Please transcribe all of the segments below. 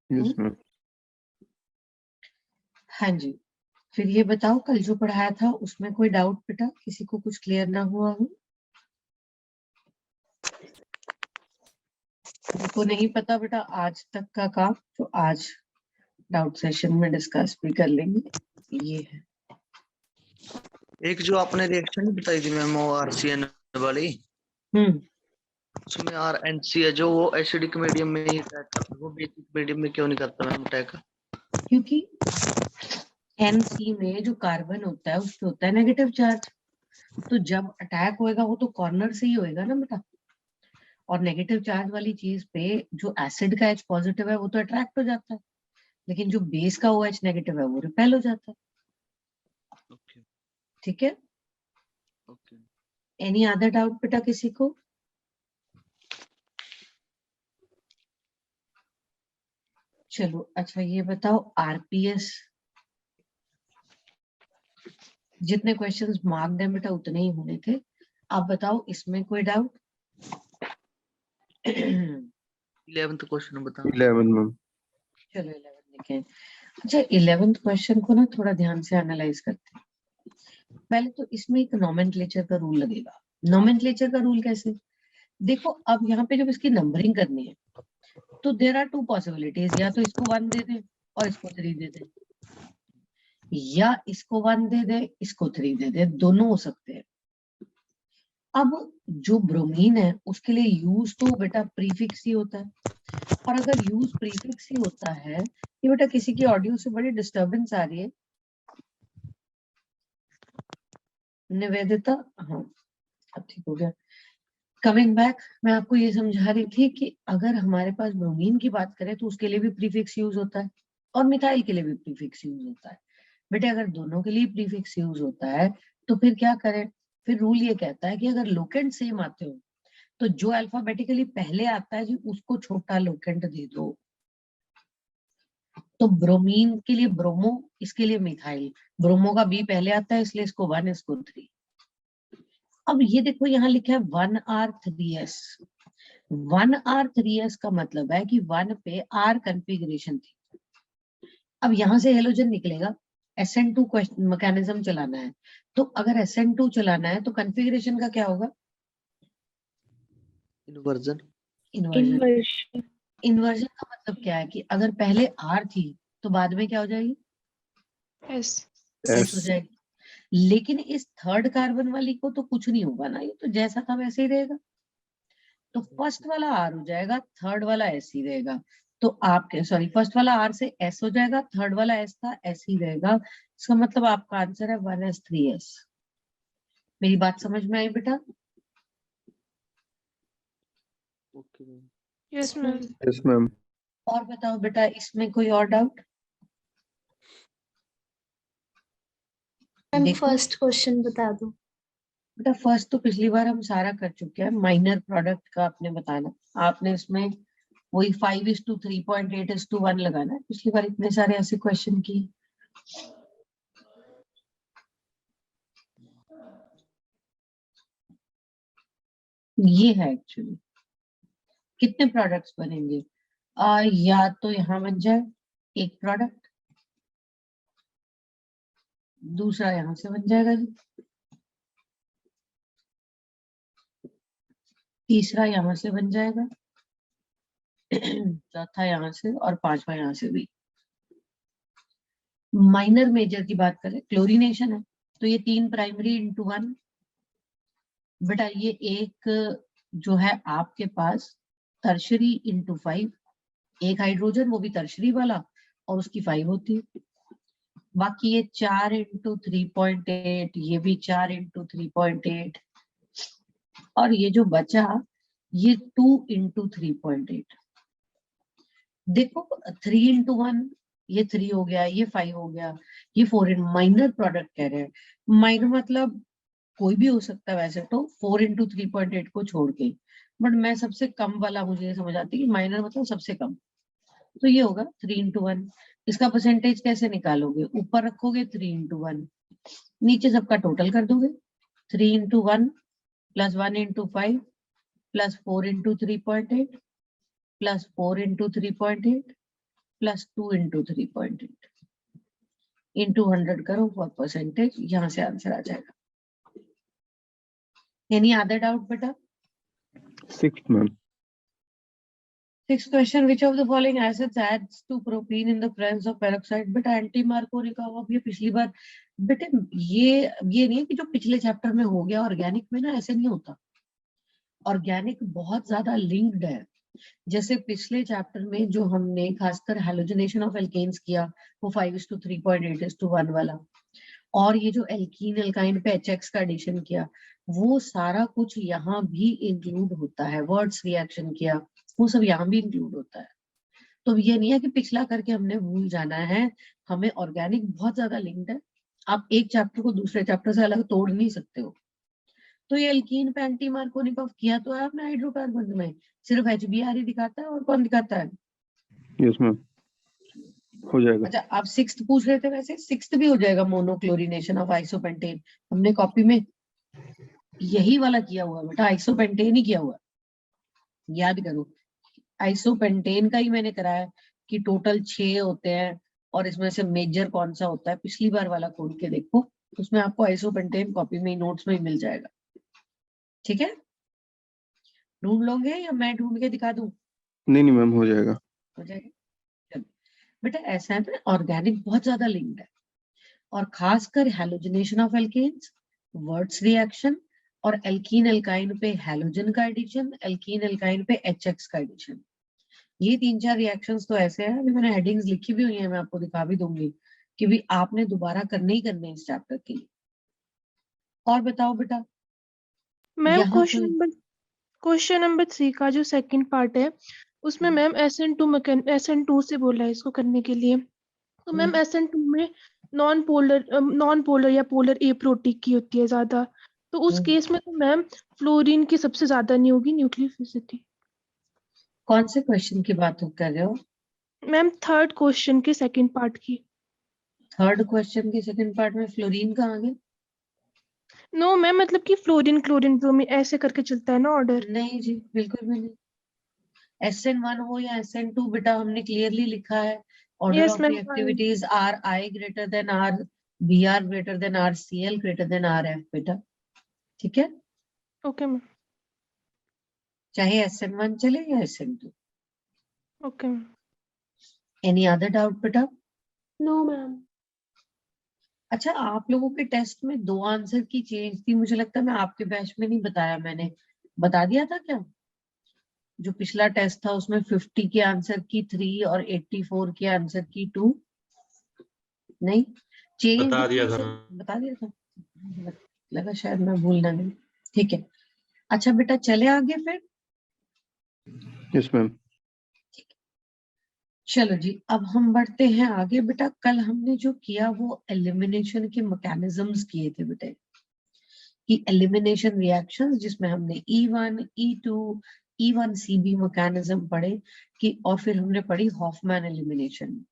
Yes ma'am. हाँ जी, फिर ये बताओ कल जो पढ़ाया था उसमें कोई डाउट बेटा, किसी को कुछ क्लियर ना हुआ हो? जिनको नहीं पता बेटा आज तक का काम तो आज डाउट सेशन में डिस्कस भी कर लेंगे। ये है एक जो आपने रिएक्शन बताई थी मैम वो आरसीएन वाली, उसमें आरएनसी है जो वो एसिडिक मीडियम में ही अटैक करता है, वो बेसिक मीडियम में क्यों नहीं करता मैम अटैक? क्योंकि एनसी में जो कार्बन होता है उस पे होता है नेगेटिव चार्ज, तो जब अटैक होएगा वो तो कॉर्नर से ही होएगा ना बेटा, और नेगेटिव चार्ज वाली चीज पे जो एसिड का H पॉजिटिव है वो तो अट्रैक्ट हो जाता है, लेकिन जो बेस का OH नेगेटिव है वो रिपेल हो जाता है। ठीक है, एनी अदर डाउट बेटा किसी को? चलो अच्छा ये बताओ आरपीएस, जितने क्वेश्चंस मार्क दें बेटा उतने ही होने थे। आप बताओ इसमें कोई डाउट? 11th क्वेश्चन बताओ। 11 मैम। चलो 11 लिखें। अच्छा 11th क्वेश्चन को ना थोड़ा ध्यान से एनालाइज करते हैं। पहले तो इसमें एक नोमेनक्लेचर का रूल लगेगा। नोमेनक्लेचर का रूल कैसे? देखो अब यहाँ पे जब इसकी नंबरिंग करनी है तो देयर आर 2 पॉसिबिलिटीज, या तो इसको 1 दे दें और इसको 3 दे दें, या इसको 1 दे दें इसको 3 दे दें, दोनों हो सकते हैं। अब जो ब्रोमीन है उसके लिए यूज तो बेटा प्रीफिक्स ही होता है, और अगर यूज प्रीफिक्स ही होता है, ये बेटा किसी की ऑडियो से बड़ी डिस्टरबेंस आ रही है निवेदिता। हाँ अब ठीक हो गया। कमिंग बैक, मैं आपको ये समझा रही थी कि अगर हमारे पास ब्रोमीन की बात करें तो उसके लिए भी प्रीफिक्स यूज होता है और मिथाइल के लिए भी प्रीफिक्स यूज होता है। बेटे अगर दोनों के लिए प्रीफिक्स यूज होता है तो फिर क्या करें? फिर रूल ये कहता है कि अगर लोकेंट सेम आते हो तो जो अल्फाबेटिकली पहले आता है जी उसको छोटा लोकेंट दे दो। तो ब्रोमीन के लिए ब्रोमो, इसके लिए मिथाइल। ब्रोमो का बी पहले आता है इसलिए इसको 1 इसको 3। अब ये देखो यहाँ लिखा है 1R3S। 1R3S का मतलब है कि 1 पे R कॉन्फ़िगरेशन थी। अब यहां से हेलोजन निकलेगा, SN2 मैकेनिज्म चलाना है, तो अगर SN2 चलाना है तो कॉन्फ़िगरेशन का क्या होगा? इन्वर्जन। इन्वर्जन। इन्वर्जन का मतलब क्या है कि अगर पहले R थी तो बाद में क्या हो जाएगी? S हो जाएगी। लेकिन इस थर्ड कार्बन वाली को तो कुछ नहीं होगा ना, ये तो जैसा था वैसे ही रहेगा। तो फर्स्ट वाला R हो जाएगा, थर्ड वाला S ही रहेगा। तो आपके सॉरी फर्स्ट वाला R से S हो जाएगा, थर्ड वाला S था S ही रहेगा। इसका मतलब आपका आंसर है 1S3S। मेरी बात समझ में आई बेटा? Yes ma'am. और बताओ बेटा इसमें कोई और डाउट? फर्स्ट क्वेश्चन बता दो बेटा। फर्स्ट तो पिछली बार हम सारा कर चुके हैं, माइनर प्रोडक्ट का आपने बताना। आपने इसमें वही 5:3.8:1 लगाना है। पिछली बार इतने सारे ऐसे क्वेश्चन किए। ये है एक्चुअली कितने प्रोडक्ट्स बनेंगे? या तो यहां बन जाए एक प्रोडक्ट, दूसरा यहां से बन जाएगा जी, तीसरा यहां से बन जाएगा, चौथा यहां से और पांचवा यहां से भी। माइनर मेजर की बात करें, क्लोरीनेशन है तो ये 3 प्राइमरी इंटू 1। बेटा ये एक जो है आपके पास टर्शरी इंटू 5, एक हाइड्रोजन वो भी टर्शरी वाला और उसकी 5 होती है। बाकी ये 4 इंटू 3.8, ये भी 4 इंटू 3.8, और ये जो बचा ये 2 इंटू 3.8। देखो 3 इंटू 1 ये 3 हो गया, ये 5 हो गया, ये 4 इन माइनर प्रोडक्ट कह रहे हैं। माइनर मतलब कोई भी हो सकता है वैसे तो 4 इंटू 3.8 को छोड़ के, बट मैं सबसे कम वाला मुझे समझ आती है कि माइनर मतलब सबसे कम, तो ये होगा 3 इंटू 1। इसका परसेंटेज कैसे निकालोगे? ऊपर रखोगे 3 इंटू 1, नीचे सबका टोटल कर दोगे। 3 into 1 plus 1 into 5 plus 4 into 3.8 plus 4 into 3.8 plus 2 into 3.8 into 100 करो फॉर परसेंटेज, यहाँ से आंसर आ जाएगा। एनी अदर डाउट बेटा? 6th ma'am. 6th question, which of the following acids adds to propene in the presence of peroxide? बेटा anti Markovnikov का अब ये पिछली बार बेटे ये नहीं है कि जो पिछले चैप्टर में हो गया, ऑर्गेनिक में ना ऐसे नहीं होता। ऑर्गेनिक बहुत ज्यादा लिंक्ड है। जैसे पिछले चैप्टर में जो हमने खासकर हैलोजनेशन ऑफ एल्केन्स किया वो 5:3.8:1 वाला, और ये जो एल्कीन एल्काइन पे HX का एडिशन किया वो सारा कुछ यहाँ भी इंक्लूड होता है। वर्ड्स रिएक्शन किया वो सब यहाँ भी इंक्लूड होता है। तो ये नहीं है कि पिछला करके हमने भूल जाना है, हमें ऑर्गेनिक बहुत ज्यादा लिंक्ड है। आप एक चैप्टर को दूसरे चैप्टर से अलग तोड़ नहीं सकते हो। तो ये एल्कीन पे एंटी मार्कोनिकॉफ किया तो है आपने हाइड्रोकार्बन में, सिर्फ HBr ही दिखाता है और कौन दिखाता है? यस मैम, हो जाएगा। अच्छा आप 6th पूछ रहे थे, वैसे 6th भी हो जाएगा, मोनोक्लोरिनेशन ऑफ आइसोपेंटेन। हमने कॉपी में यही वाला किया हुआ बेटा, आइसोपेंटेन ही किया हुआ, याद करो। आइसोपेंटेन का ही मैंने कराया कि टोटल 6 होते हैं और इसमें से मेजर कौन सा होता है, पिछली बार वाला खोल के देखो, उसमें आपको आइसोपेंटेन कॉपी में ही नोट्स में ही मिल जाएगा। ठीक है, ढूंढ लोगे या मैं ढूंढ के दिखा दूं? नहीं मैम, हो जाएगा। हो जाएगा। चलो बेटा ऐसा है ना, ऑर्गेनिक बहुत ज्यादा लिंक्ड है, और खासकर halogenation of alkanes, Wurtz reaction और एल्कीन एल्काइन पे हैलोजन का एडिशन, एल्कीन एल्काइन पे HX का एडिशन। ये 3-4 रिएक्शंस तो ऐसे हैं, अभी मैंने हेडिंग्स लिखी भी हुई है, मैं आपको दिखा भी दूंगी कि भी आपने दोबारा करने ही करने इस चैप्टर के लिए। और बताओ बेटा मैम यहाँ क्वेश्चन नंबर 3 का जो सेकंड पार्ट है उसमें मैम SN2 से बोला है इसको करने के लिए। तो मैम SN2 में नॉन पोलर या पोलर एप्रोटिक की होती है ज्यादा, तो उस केस में तो मैम फ्लोरीन की सबसे ज्यादा नहीं होगी न्यूक्लियोफिलिसिटी। कौन से क्वेश्चन की बात कर रहे हो? मैम थर्ड क्वेश्चन के सेकंड पार्ट की। थर्ड क्वेश्चन के सेकंड पार्ट में फ्लोरीन कहाँ गया? नो मैम, मतलब कि फ्लोरीन क्लोरीन ब्रोमीन ऐसे करके चलता है ना ऑर्डर। नहीं जी, बिल्कुल भी नहीं। SN1 हो या SN2 बेटा, हमने क्लियरली लिखा है order Yes, of ma'am. Reactivities RI greater than R, BR greater than R, CL greater than RF बेटा। ठीक है, ओके मैम, चाहे SN1 चले या SN2। Okay ma'am. Any other doubt बेटा? No ma'am. अच्छा आप लोगों के टेस्ट में 2 आंसर की चेंज थी, मुझे लगता है मैं आपके बैच में नहीं बताया, मैंने बता दिया था क्या? जो पिछला टेस्ट था उसमें 50 के आंसर की 3 और 84 के आंसर की 2 नहीं चेंज बता दिया था। बता दिया था, लगा शायद मैं भूलना नहीं। ठीक है, अच्छा बेटा चले आगे फिर। Yes ma'am. चलो जी, अब हम बढ़ते हैं आगे बेटा। कल हमने जो किया वो एलिमिनेशन के मैकेनिज्म्स किए थे बेटे, कि एलिमिनेशन रिएक्शंस जिसमें हमने E1, E2, E1CB मैकेनिज्म पढ़े कि, और फिर हमने पढ़ी हॉफमैन एलिमिनेशन।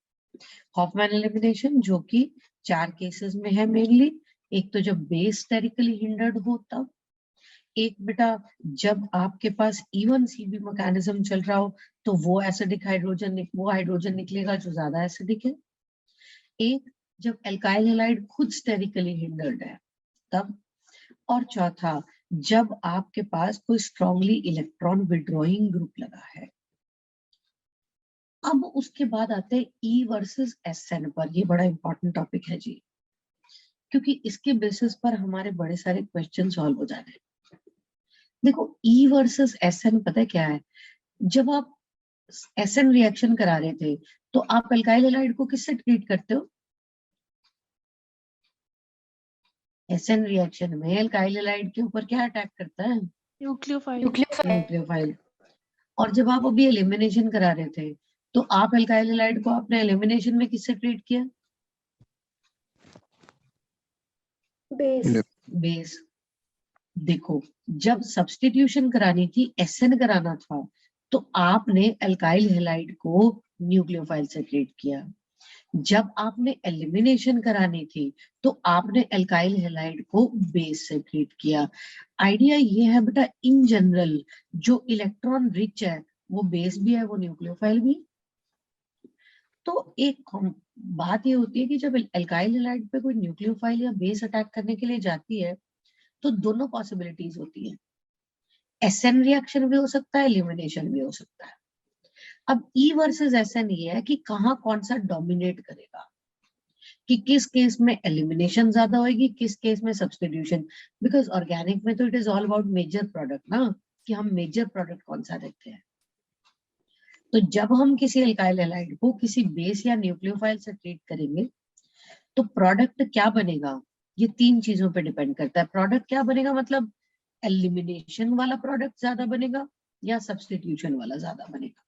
हॉफमैन एलिमिनेशन जो कि 4 केसेस में है मेनली। एक तो जब बेस स्टेरिकली हिंडर्ड हो तब, एक बेटा जब आपके पास E1CB मैकेनिज्म चल रहा हो तो वो एसिडिक हाइड्रोजन निकलेगा जो ज्यादा एसिडिक है, एक जब एल्काइल हैलाइड खुद स्टेरिकली हिंडर्ड है तब, और चौथा जब आपके पास कोई स्ट्रांगली इलेक्ट्रॉन विड्रॉइंग ग्रुप लगा है। अब उसके बाद आते हैं E वर्सेस SN पर। ये बड़ा इंपॉर्टेंट टॉपिक है जी, क्योंकि इसके बेसिस पर हमारे बड़े सारे क्वेश्चन सॉल्व हो जाते हैं। देखो E वर्सेस SN पता है क्या है? जब आप SN रिएक्शन करा रहे थे तो आप एल्काइल हैलाइड को किससे ट्रीट करते हो? SN रिएक्शन में एल्काइल हैलाइड के ऊपर क्या अटैक करता है? न्यूक्लियोफाइल। और जब आप अभी एलिमिनेशन करा रहे थे तो आप एल्काइल हैलाइड को आपने एलिमिनेशन में किससे ट्रीट किया? बेस। देखो जब सब्स्टिट्यूशन करानी थी, SN कराना था, तो आपने एल्काइल हैलाइड को न्यूक्लियोफाइल से ट्रीट किया। जब आपने एलिमिनेशन करानी थी तो आपने एल्काइल हैलाइड को बेस से ट्रीट किया। आइडिया ये है बेटा, इन जनरल जो इलेक्ट्रॉन रिच है वो बेस भी है, वो न्यूक्लियोफाइल भी। तो एक बात ये होती है कि जब एल्काइल हैलाइड पे कोई न्यूक्लियोफाइल या बेस अटैक करने के लिए जाती है तो दोनों पॉसिबिलिटीज होती है, एसएन रिएक्शन भी हो सकता है, एलिमिनेशन भी हो सकता है। अब ई वर्सेस एसएन ये है कि कहाँ कौन सा डोमिनेट करेगा, कि किस केस में एलिमिनेशन ज्यादा होगी, किस केस में सब्स्टिट्यूशन। बिकॉज ऑर्गेनिक में तो it is all about major product ना, कि हम मेजर प्रोडक्ट कौन सा देखते हैं। तो जब हम किसी एल्काइल हैलाइड को किसी बेस या न्यूक्लियोफाइल से ट्रीट करेंगे तो प्रोडक्ट क्या बनेगा, ये तीन चीजों पे डिपेंड करता है। प्रोडक्ट क्या बनेगा मतलब एलिमिनेशन वाला प्रोडक्ट ज्यादा बनेगा या सब्स्टिट्यूशन वाला ज्यादा बनेगा।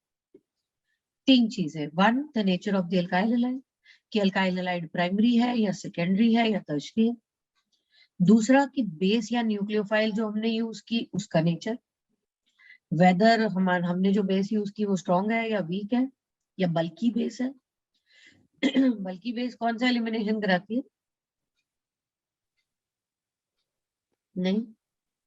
तीन चीजें, one the nature of the alkyl halide, कि एल्काइल हैलाइड प्राइमरी है या सेकेंडरी है या टर्शरी है। दूसरा कि बेस या न्यूक्लियोफाइल जो हमने यूज की उसका नेचर, वेदर हमने जो बेस यूज की वो स्ट्रॉन्ग है या वीक है या बल्कि बेस है। बल्कि बेस कौन सा एलिमिनेशन कराती है? नहीं,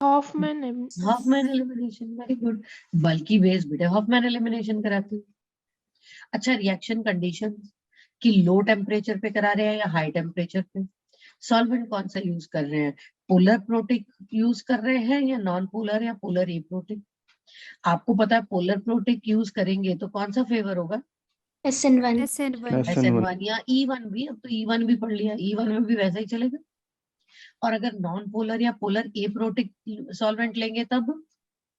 Hofmann Hofmann elimination. Very good, बल्कि बेस बेटा हॉफमैन एलिमिनेशन कराती है। अच्छा, रिएक्शन कंडीशन कि लो टेम्परेचर पे करा रहे हैं या हाई टेम्परेचर पे, सॉल्वेंट कौन सा यूज कर रहे हैं, पोलर प्रोटिक यूज कर रहे हैं या नॉन पोलर या पोलर एप्रोटिक। आपको पता है पोलर प्रोटिक यूज करेंगे तो कौन सा फेवर होगा, SN1 SN1 या E1 भी। अब तो E1 भी पढ़ लिया, E1 में भी वैसा ही चलेगा। और अगर नॉन पोलर या पोलर एप्रोटिक सॉल्वेंट लेंगे तब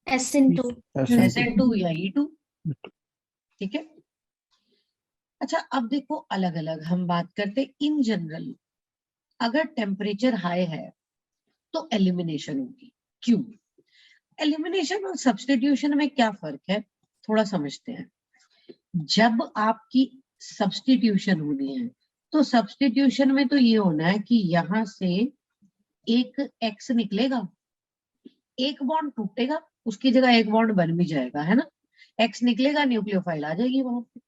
SN2 SN2 या E2। ठीक है। अच्छा, अब देखो अलग अलग हम बात करते इन जनरल। अगर टेम्परेचर हाई है तो एलिमिनेशन होगी। क्यों? एलिमिनेशन और सब्स्टिट्यूशन में क्या फर्क है, थोड़ा समझते हैं। जब आपकी सब्स्टिट्यूशन होनी है तो सब्स्टिट्यूशन में तो ये होना है कि यहां से एक एक्स निकलेगा, एक बॉन्ड टूटेगा, उसकी जगह एक बॉन्ड बन भी जाएगा, है ना। एक्स निकलेगा, न्यूक्लियोफाइल आ जाएगी वहां पे।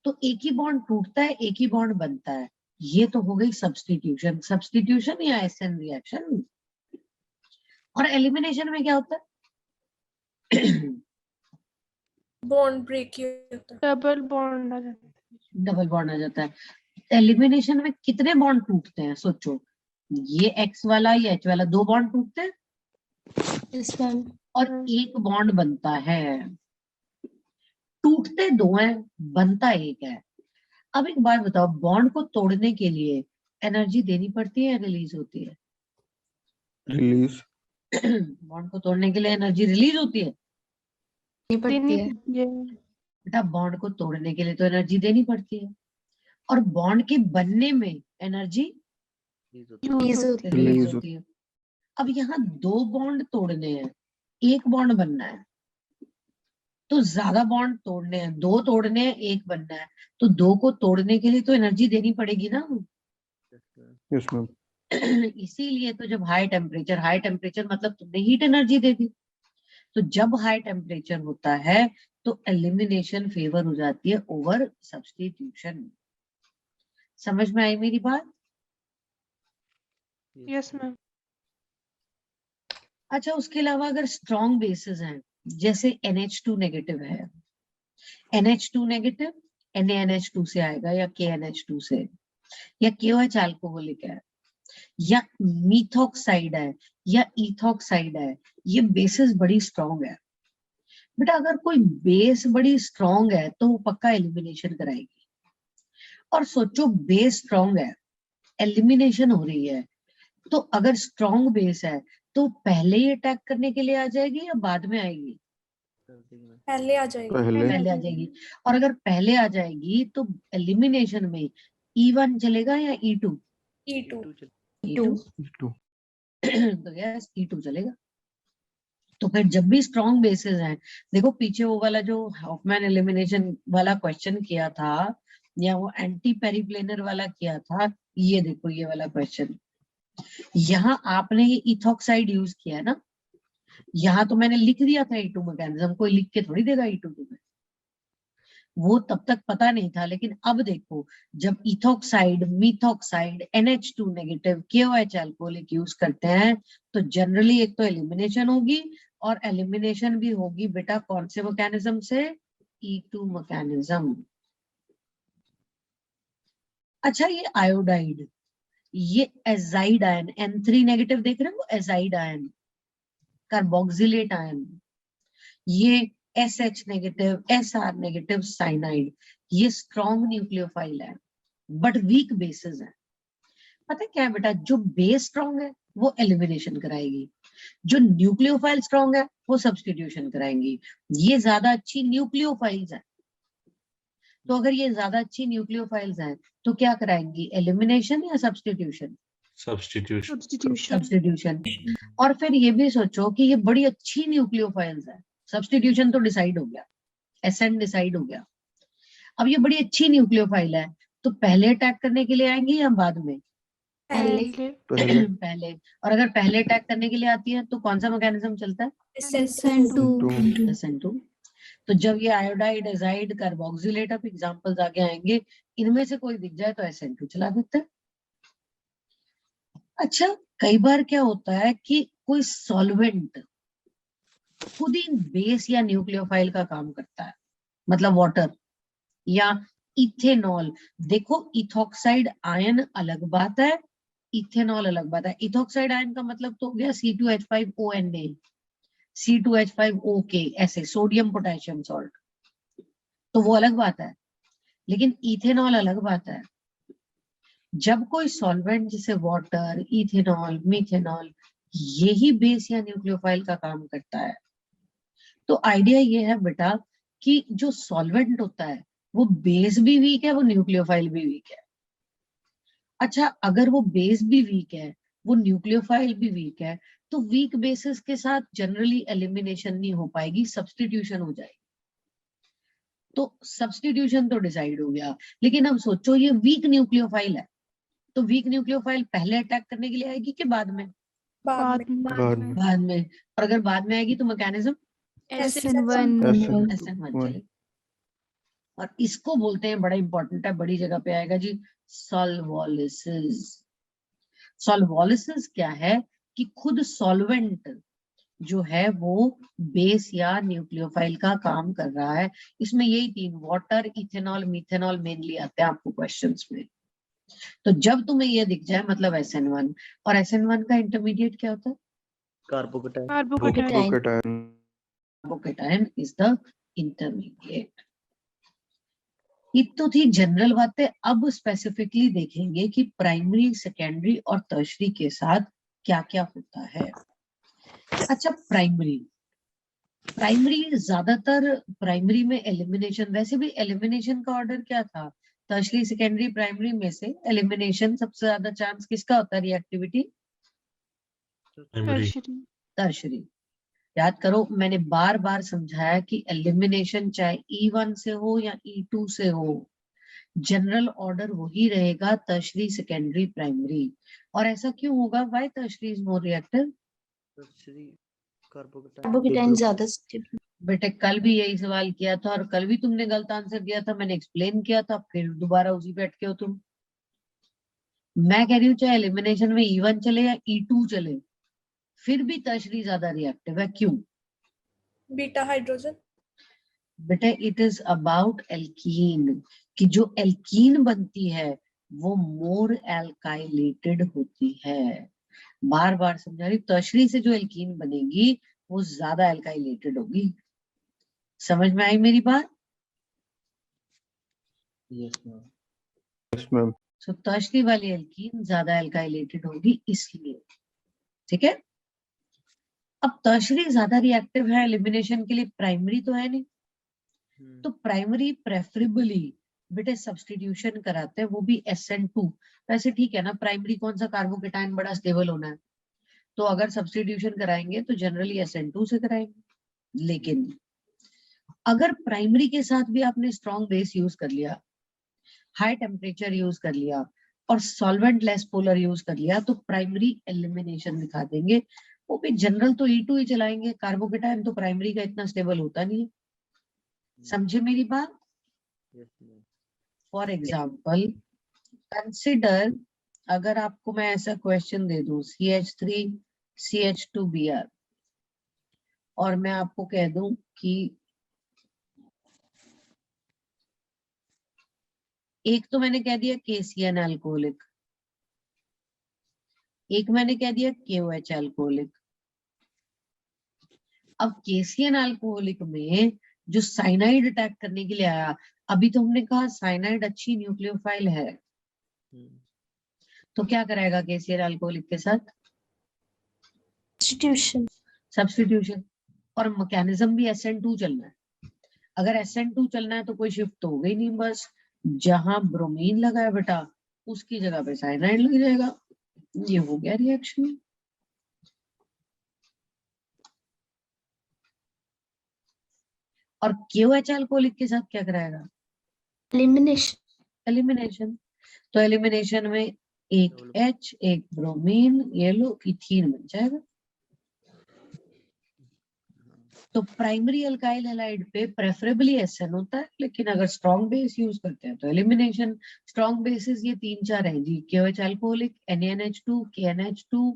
तो एक ही बॉन्ड टूटता है, एक ही बॉन्ड बनता है। ये तो हो गई सब्स्टिट्यूशन। सब्स्टिट्यूशन या एसएन रिएक्शन। और एलिमिनेशन में क्या होता है? बॉन्ड ब्रेक होता है, डबल बॉन्ड आ जाता है। डबल बॉन्ड आ जाता है। एलिमिनेशन में कितने बॉन्ड टूटते हैं सोचो, ये एक्स वाला ये एच वाला, दो बॉन्ड टूटते हैं Yes ma'am. और एक बॉन्ड बनता है। टूटते दो हैं, बनता एक है। अब एक बात बताओ, बॉन्ड को तोड़ने के लिए एनर्जी देनी पड़ती है या रिलीज होती है? रिलीज। बॉन्ड को तोड़ने के लिए एनर्जी रिलीज होती है। नहीं पड़ती देनी है। पड़ती है। बेटा बॉन्ड को तोड़ने के लिए तो एनर्जी देनी पड़ती है, और बॉन्ड के बनने में एनर्जी Release होती है। रिलीज होती है। अब यहाँ दो बॉन्ड तोड़ने हैं, एक बॉन्ड बनना है, तो ज्यादा बॉन्ड तोड़ने हैं, दो तोड़ने हैं, एक बनना है, तो दो को तोड़ने के लिए तो एनर्जी देनी पड़ेगी ना। Yes ma'am. इसीलिए तो जब हाई टेम्परेचर मतलब तुमने हीट एनर्जी दे दी। तो जब हाई टेम्परेचर होता है तो एलिमिनेशन फेवर हो जाती है ओवर सब्स्टिट्यूशन। समझ में आई मेरी बात? Yes ma'am. अच्छा, उसके अलावा अगर स्ट्रॉन्ग बेसिस हैं, जैसे NH2 नेगेटिव है, NH2 नेगेटिव NaNH2 से आएगा या KNH2 से, या KOH अल्कोहलिक है, या मीथॉक्साइड है या इथॉक्साइड है, ये बेसिस बड़ी स्ट्रॉन्ग है। बेटा अगर कोई बेस बड़ी स्ट्रॉन्ग है तो वो पक्का एलिमिनेशन कराएगी। और सोचो बेस स्ट्रॉन्ग है, एलिमिनेशन हो रही है, तो अगर स्ट्रॉन्ग बेस है तो पहले ही अटैक करने के लिए आ जाएगी या बाद में आएगी? पहले आ जाएगी। पहले आ जाएगी। और अगर पहले आ जाएगी तो एलिमिनेशन में E1 चलेगा या E2? E2 E2 तो यस E2 चलेगा। तो फिर जब भी स्ट्रॉन्ग बेसिस हैं, देखो पीछे वो वाला जो हॉफमैन एलिमिनेशन वाला क्वेश्चन किया था या वो एंटी पेरिप्लेनर वाला किया था, ये देखो ये वाला क्वेश्चन, यहाँ आपने ये इथॉक्साइड यूज किया है ना, यहाँ तो मैंने लिख दिया था E2 मैकेनिज्म, कोई लिख के थोड़ी देगा E2 तुम्हें, वो तब तक पता नहीं था। लेकिन अब देखो, जब ethoxide methoxide NH2 negative KOH alcoholic use करते हैं तो जनरली एक तो एलिमिनेशन होगी, और एलिमिनेशन भी होगी बेटा कौन से मैकेनिज्म से? E2 mechanism. अच्छा ये आयोडाइड, ये एजाइड आयन N3 नेगेटिव देख रहे हो, एजाइड आयन, कार्बोक्सिलेट आयन, ये SH negative, SR negative cyanide, ये स्ट्रॉन्ग न्यूक्लियोफाइल है बट वीक बेसिस है। पता है क्या है बेटा, जो बेस स्ट्रॉन्ग है वो एलिमिनेशन कराएगी, जो न्यूक्लियोफाइल स्ट्रॉन्ग है वो सब्स्टिट्यूशन कराएंगी। ये ज्यादा अच्छी न्यूक्लियोफाइल्स है, तो अगर ये ज्यादा अच्छी न्यूक्लियोफाइल्स हैं तो क्या कराएंगी, एलिमिनेशन या सब्स्टिट्यूशन? सब्स्टिट्यूशन। सब्स्टिट्यूशन। और फिर ये भी सोचो कि ये बड़ी अच्छी न्यूक्लियोफाइल्स है, सब्स्टिट्यूशन तो डिसाइड हो गया, एसएन डिसाइड हो गया। अब ये बड़ी अच्छी न्यूक्लियोफाइल है, तो पहले अटैक करने के लिए आएंगी या बाद में? पहले पहले पहले। और अगर पहले अटैक करने के लिए आती है तो कौन सा मैकेनिज्म चलता है? SN2 SN2। तो जब ये आयोडाइड, एजाइड, कार्बोक्सिलेट, अब एग्जांपल्स आगे आएंगे, इनमें से कोई दिख जाए तो SN2 चला देता है। अच्छा कई बार क्या होता है कि कोई सॉल्वेंट खुद ही बेस या न्यूक्लियोफाइल का काम करता है, मतलब वाटर या इथेनॉल। देखो इथॉक्साइड आयन अलग बात है, इथेनॉल अलग बात है। इथॉक्साइड आयन का मतलब तो हो गया C2H5ONa, C2H5OK, ऐसे सोडियम पोटेशियम सॉल्ट, तो वो अलग बात है। लेकिन इथेनॉल अलग बात है। जब कोई सॉल्वेंट जैसे वाटर, इथेनॉल, मीथेनॉल, यही बेस या न्यूक्लियोफाइल का काम करता है, तो आइडिया ये है बेटा कि जो सॉल्वेंट होता है वो बेस भी वीक है, वो न्यूक्लियोफाइल भी वीक है। अच्छा अगर वो बेस भी वीक है, वो न्यूक्लियोफाइल भी वीक है, तो वीक बेसिस के साथ जनरली एलिमिनेशन नहीं हो पाएगी, सब्स्टिट्यूशन हो जाएगी। तो सब्स्टिट्यूशन तो डिसाइड हो गया, लेकिन अब सोचो ये वीक न्यूक्लियोफाइल है, तो वीक न्यूक्लियोफाइल पहले अटैक करने के लिए आएगी कि बाद में? बाद में बाद में बाद में। और अगर बाद में आएगी तो मैकेनिज्म SN1 SN1 चलेगी। और इसको बोलते हैं, बड़ा इंपॉर्टेंट है, बड़ी जगह पे आएगा जी, सॉल्वोलिसिस। सॉल्वोलिसिस क्या है कि खुद सॉल्वेंट जो है वो बेस या न्यूक्लियोफाइल का काम कर रहा है। इसमें यही तीन, वाटर, इथेनॉल, मीथेनॉल मेनली आते हैं आपको क्वेश्चंस में। तो जब तुम्हें ये दिख जाए मतलब SN1, और SN1 का इंटरमीडिएट क्या होता है? Carbocation. Carbocation carbocation is the intermediate. ये तो थी जनरल बातें। अब स्पेसिफिकली देखेंगे कि प्राइमरी, सेकेंडरी और टर्शरी के साथ क्या क्या होता है। अच्छा प्राइमरी ज्यादातर प्राइमरी में एलिमिनेशन, वैसे भी एलिमिनेशन का ऑर्डर क्या था? टर्शरी, सेकेंडरी, प्राइमरी में से एलिमिनेशन सबसे ज्यादा चांस किसका होता है रिएक्टिविटी? टर्शरी। याद करो मैंने बार बार समझाया कि एलिमिनेशन चाहे E1 से हो या E2 से हो, जनरल ऑर्डर वही रहेगा, टर्शरी, सेकेंडरी, प्राइमरी। और ऐसा क्यों होगा? Why tertiary is more reactive? Carbocation ज्यादा stable। बेटे कल भी यही सवाल किया था और कल भी तुमने गलत आंसर दिया था, मैंने एक्सप्लेन किया था, फिर दोबारा उसी पे अटके हो तुम। मैं कह रही हूँ चाहे एलिमिनेशन में E1 चले या E2 चले, फिर भी टर्शरी ज्यादा रिएक्टिव है। क्यों? Beta hydrogen. बेटे इट इज अबाउट एल्कीन, कि जो एल्कीन बनती है वो मोर एल्काइलेटेड होती है। बार बार समझा रही, टर्शरी से जो एल्कीन बनेगी वो ज्यादा एल्काइलेटेड होगी। समझ में आई मेरी बात? यस मैम सो टर्शरी वाली एल्कीन ज्यादा एल्काइलेटेड होगी इसलिए। ठीक है। अब टर्शरी ज्यादा रिएक्टिव है एलिमिनेशन के लिए, प्राइमरी तो है नहीं, तो प्राइमरी प्रेफरेबली बेटे सब्स्टिट्यूशन कराते हैं, वो भी SN2। वैसे ठीक है ना, प्राइमरी कौन सा कार्बोकेटाइन बड़ा स्टेबल होना है, तो अगर सब्स्टिट्यूशन कराएंगे तो जनरली SN2 से कराएंगे। लेकिन अगर प्राइमरी के साथ भी आपने स्ट्रॉन्ग बेस यूज कर लिया, हाई टेम्परेचर यूज कर लिया और सॉल्वेंट लेस पोलर यूज कर लिया, तो प्राइमरी एलिमिनेशन दिखा देंगे। वो भी जनरल तो E2 ही चलाएंगे, कार्बोकेटाइन तो प्राइमरी का इतना स्टेबल होता नहीं है। समझे मेरी बात? फॉर एग्जाम्पल कंसिडर, अगर आपको मैं ऐसा क्वेश्चन दे दूं CH3 CH2Br और मैं आपको कह दूं कि एक तो मैंने कह दिया KCN अल्कोहलिक, एक मैंने कह दिया KOH अल्कोहलिक। अब KCN अल्कोहलिक में जो साइनाइड अटैक करने के लिए आया, अभी तो हमने कहा साइनाइड अच्छी न्यूक्लियोफाइल है, तो क्या कराएगा KCN अल्कोहलिक के साथ? Substitution. सब्स्टिट्यूशन। और मैकेनिज्म भी SN2 चलना है। अगर SN2 चलना है तो कोई शिफ्ट तो हो गई नहीं, बस जहां ब्रोमीन लगा है बेटा उसकी जगह पे साइनाइड लग जाएगा। ये हो गया रिएक्शन। और KOH अल्कोहलिक के साथ क्या कराएगा? Elimination. एलिमिनेशन। तो एलिमिनेशन में एक H एक ब्रोमीन, ये लो इथीन बन जाएगा। तो प्राइमरी अल्काइल हैलाइड पे प्रेफरेबली SN होता है, लेकिन अगर स्ट्रॉन्ग बेस यूज करते हैं तो एलिमिनेशन। स्ट्रॉन्ग बेसिस ये 3-4 हैं जी, KOH अल्कोहलिक, NaNH2, KNH2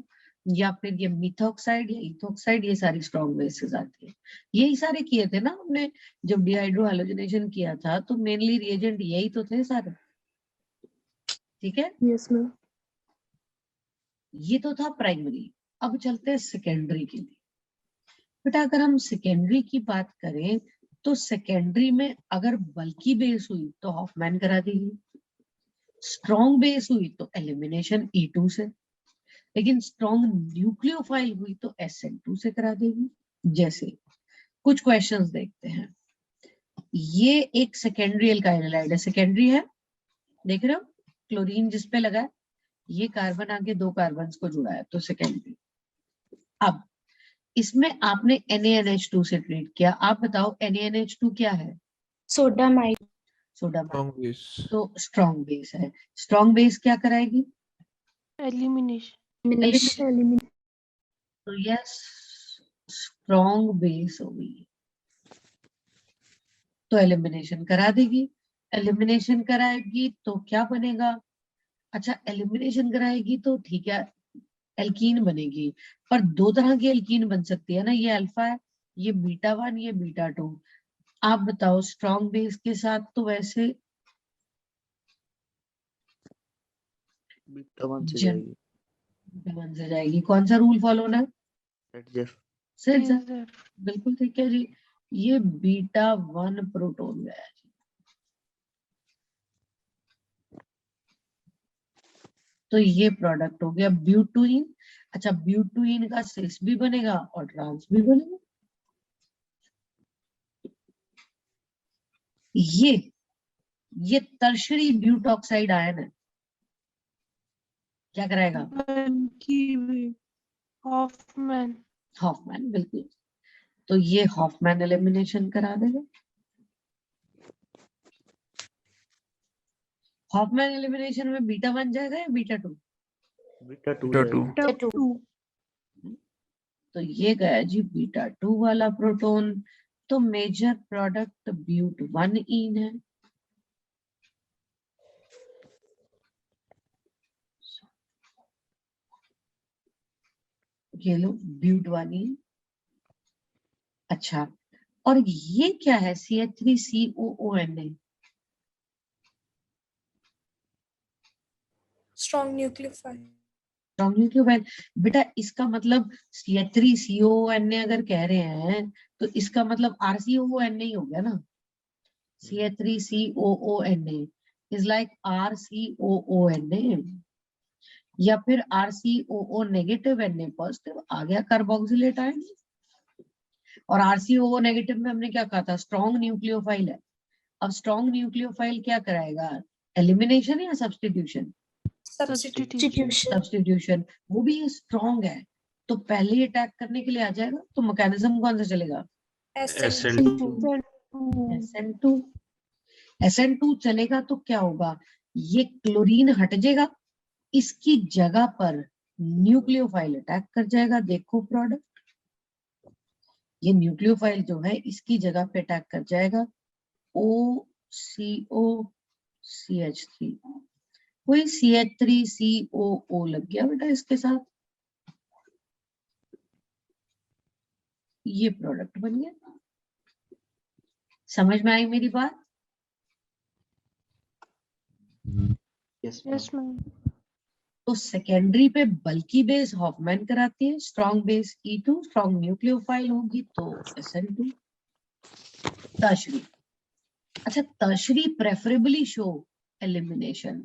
या फिर ये मिथॉक्साइड या इथॉक्साइड, ये सारी स्ट्रॉन्ग बेसिस आती है। यही सारे किए थे ना हमने जब डिहाइड्रो हैलोजनेशन किया था, तो मेनली रिएजेंट यही तो थे सारे, ठीक है। Yes ma'am. ये तो था प्राइमरी। अब चलते हैं सेकेंडरी के लिए। बेटा अगर हम सेकेंडरी की बात करें तो सेकेंडरी में अगर बल्की बेस हुई तो हॉफमैन करा देगी, स्ट्रॉन्ग बेस हुई तो एलिमिनेशन E2 से, लेकिन स्ट्रॉन्ग न्यूक्लियोफाइल हुई तो SN2 से करा देगी। जैसे कुछ क्वेश्चंस देखते हैं। ये एक सेकेंडरी अल्काइल हैलाइड है, सेकेंडरी है, देख रहे हो क्लोरीन जिस पे लगा है, ये कार्बन आगे 2 कार्बन को जुड़ा है तो सेकेंडरी। अब इसमें आपने NaNH2 से ट्रीट किया, आप बताओ NaNH2 क्या है? Sodamide. सोडामाइड। तो स्ट्रॉन्ग बेस है, स्ट्रॉन्ग बेस क्या कराएगी? एलिमिनेशन। Elimination. तो यस स्ट्रॉन्ग बेस होगी तो एलिमिनेशन करा देगी। एलिमिनेशन कराएगी तो क्या बनेगा? अच्छा एलिमिनेशन कराएगी तो ठीक है एल्कीन बनेगी, पर 2 तरह की एल्कीन बन सकती है ना, ये अल्फा है, ये बीटा 1, ये बीटा 2। आप बताओ स्ट्रॉन्ग बेस के साथ तो वैसे बीटा 1 से जन जाएगी। बीटा 1 से जाएगी। कौन सा रूल फॉलो होना है? ZF। बिल्कुल ठीक है जी, ये बीटा 1 प्रोटॉन गया जी। तो ये प्रोडक्ट हो गया ब्यूटुइन। अच्छा ब्यूटुइन का सिस भी बनेगा और ट्रांस भी बनेगा। ये टर्शरी ब्यूटॉक्साइड आयन है, क्या कराएगा? हॉफमैन। हॉफमैन, बिल्कुल। तो ये हॉफमैन एलिमिनेशन करा देगा। हॉफमैन एलिमिनेशन में बीटा 1 जाएगा या बीटा 2? Beta 2 beta 2। तो ये गया जी बीटा 2 वाला प्रोटॉन। तो मेजर प्रोडक्ट ब्यूट 1 इन है। ये लो ब्यूट 1 इन। अच्छा और ये क्या है? CH3COONA। Strong nucleophile. Strong nucleophile. बेटा इसका मतलब CH3COONA अगर कह रहे हैं तो इसका मतलब RCOONA ही हो गया ना। CH3COONA इज लाइक RCOONA या फिर RCOO नेगेटिव Na पॉजिटिव, आ गया कार्बोक्सिलेट आयन। और RCOO नेगेटिव में हमने क्या कहा था? स्ट्रॉन्ग न्यूक्लियोफाइल है। अब स्ट्रॉन्ग न्यूक्लियोफाइल क्या कराएगा? एलिमिनेशन या सब्स्टिट्यूशन? Substitution. सब्स्टिट्यूशन। वो भी स्ट्रॉन्ग है तो पहले ही अटैक करने के लिए आ जाएगा, तो मैकेनिज्म कौन सा चलेगा? SN2. SN2। SN2 चलेगा तो क्या होगा? ये क्लोरीन हट जाएगा, इसकी जगह पर न्यूक्लियोफाइल अटैक कर जाएगा। देखो प्रोडक्ट, ये न्यूक्लियोफाइल जो है इसकी जगह पे अटैक कर जाएगा। OCOCH3, कोई CH3COO लग गया बेटा इसके साथ, ये प्रोडक्ट बन गया। समझ में आई मेरी बात? Yes, yes ma'am. मैम। तो सेकेंडरी पे बल्की बेस हॉफमैन कराती है, strong base E2, strong nucleophile होगी तो SN2। टर्शरी, अच्छा टर्शरी प्रेफरेबली शो एलिमिनेशन।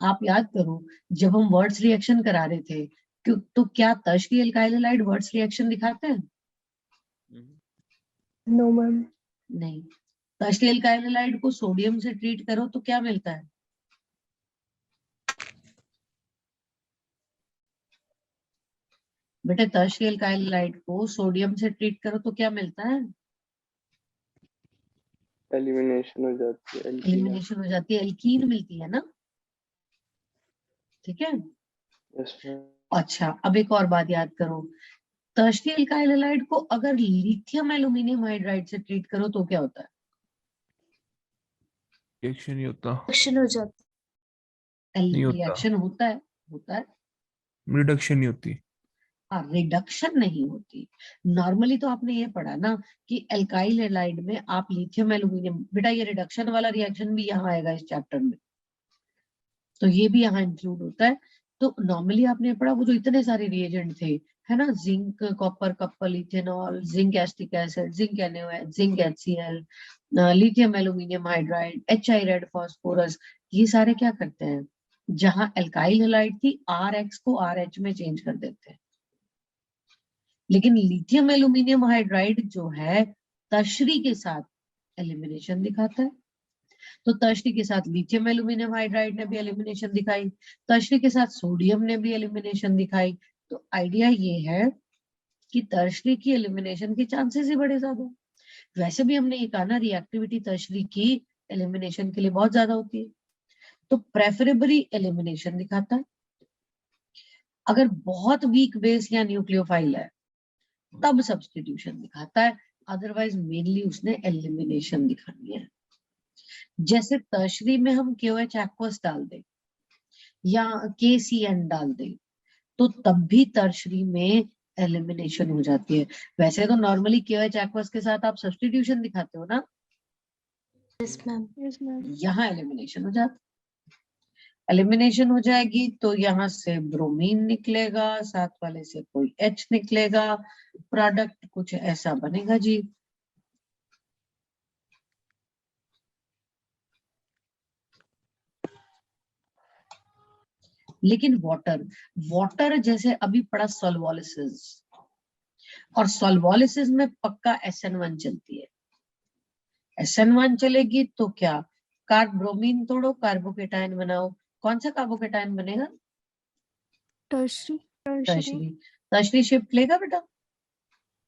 आप याद करो जब हम वर्ड्स रिएक्शन करा रहे थे तो क्या tertiary alkyl halide words reaction दिखाते हैं? No, ma'am. नहीं। टर्शरी एल्काइल हैलाइड को सोडियम से ट्रीट करो तो क्या मिलता है? बेटे टर्शरी एल्काइल हैलाइड को सोडियम से ट्रीट करो तो क्या मिलता है? एलिमिनेशन हो जाती है, एल्कीन। एलिमिनेशन हो जाती है, एल्कीन मिलती है ना। ठीक है। Yes ma'am. अच्छा अब एक और बात याद करो, टर्शरी एल्काइल हैलाइड को अगर लिथियम एल्यूमिनियम हाइड्राइड से ट्रीट करो तो क्या होता है? रिएक्शन नहीं होता, Action हो जाती. नहीं होता, रिएक्शन होता है, होता है। रिडक्शन नहीं होती। हाँ रिडक्शन नहीं होती। नॉर्मली तो आपने ये पढ़ा ना कि एल्काइल हैलाइड में आप लिथियम एल्यूमिनियम, बेटा ये रिडक्शन वाला रिएक्शन भी यहाँ आएगा इस चैप्टर में, तो ये भी यहाँ इंक्लूड होता है। तो नॉर्मली आपने पढ़ा वो जो इतने सारे रिएजेंट थे, है ना, zinc copper couple ethanol, zinc acetic acid, zinc NaOH, zinc HCl, lithium aluminium hydride, HI red phosphorus, ये सारे क्या करते हैं, जहां एल्काइल हैलाइड थी RH को RH में चेंज कर देते हैं। लेकिन लिथियम एल्यूमिनियम हाइड्राइड जो है टर्शरी के साथ एलिमिनेशन दिखाता है, तो टर्शरी के साथ लिथियम एल्यूमिनियम हाइड्राइड ने भी एलिमिनेशन दिखाई, टर्शरी के साथ सोडियम ने भी एलिमिनेशन दिखाई। तो आइडिया ये है कि टर्शरी की एलिमिनेशन के चांसेस ही बड़े ज्यादा। वैसे भी हमने ये कहा ना रिएक्टिविटी टर्शरी की एलिमिनेशन के लिए बहुत ज्यादा होती है, तो प्रेफरेबली एलिमिनेशन दिखाता है। अगर बहुत वीक बेस या न्यूक्लियोफाइल है तब सब्स्टिट्यूशन दिखाता है, अदरवाइज मेनली उसने एलिमिनेशन दिखानी है। जैसे टर्शरी में हम KOH एक्वस डाल दें या KCN डाल दें तो तब भी टर्शरी में एलिमिनेशन हो जाती है। वैसे तो नॉर्मली KOH एक्वस के साथ आप सब्स्टिट्यूशन दिखाते हो ना, Yes, ma'am. Yes ma'am. यहाँ एलिमिनेशन हो जाती, एलिमिनेशन हो जाएगी तो यहाँ से ब्रोमीन निकलेगा, साथ वाले से कोई H निकलेगा, प्रोडक्ट कुछ ऐसा बनेगा जी। लेकिन वाटर जैसे अभी पड़ा सॉल्वोलिसिस, और सॉल्वोलिसिस में पक्का SN1 चलती है। SN1 चलेगी तो क्या, ब्रोमीन तोड़ो कार्बोकेटायन बनाओ, कौन सा कार्बोकेटायन बनेगा? Tertiary. टर्शरी। टर्शरी शिफ्ट लेगा बेटा?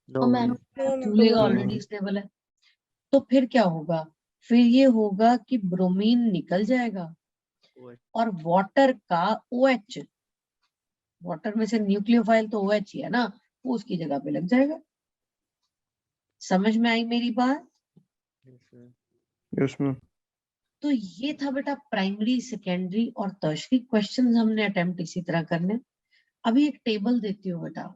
No, ma'am. No, क्यों ma'am. लेगा, No, ऑलरेडी ma'am. स्टेबल है। तो फिर क्या होगा, फिर ये होगा कि ब्रोमीन निकल जाएगा और वाटर का OH, वाटर में से न्यूक्लियोफाइल तो OH ही है ना, वो उसकी जगह पे लग जाएगा। समझ में आई मेरी बात? Yes ma'am. तो ये था बेटा प्राइमरी, सेकेंडरी और टर्शरी क्वेश्चंस हमने अटेम्प्ट इसी तरह करने। अभी एक टेबल देती हूँ बेटा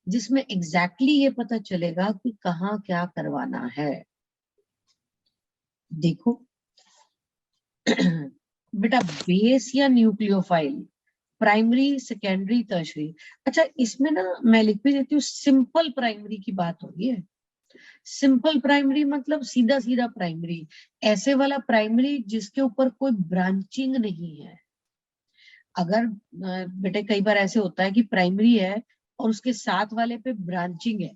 जिसमें एग्जैक्टली ये पता चलेगा कि कहाँ क्या करवाना है। देखो बेटा बेस या न्यूक्लियोफाइल, प्राइमरी सेकेंडरी टर्शरी। अच्छा इसमें ना मैं लिख भी देती हूँ, सिंपल प्राइमरी की बात हो रही है। सिंपल प्राइमरी मतलब सीधा सीधा प्राइमरी, ऐसे वाला प्राइमरी जिसके ऊपर कोई ब्रांचिंग नहीं है। अगर बेटे कई बार ऐसे होता है कि प्राइमरी है और उसके साथ वाले पे ब्रांचिंग है,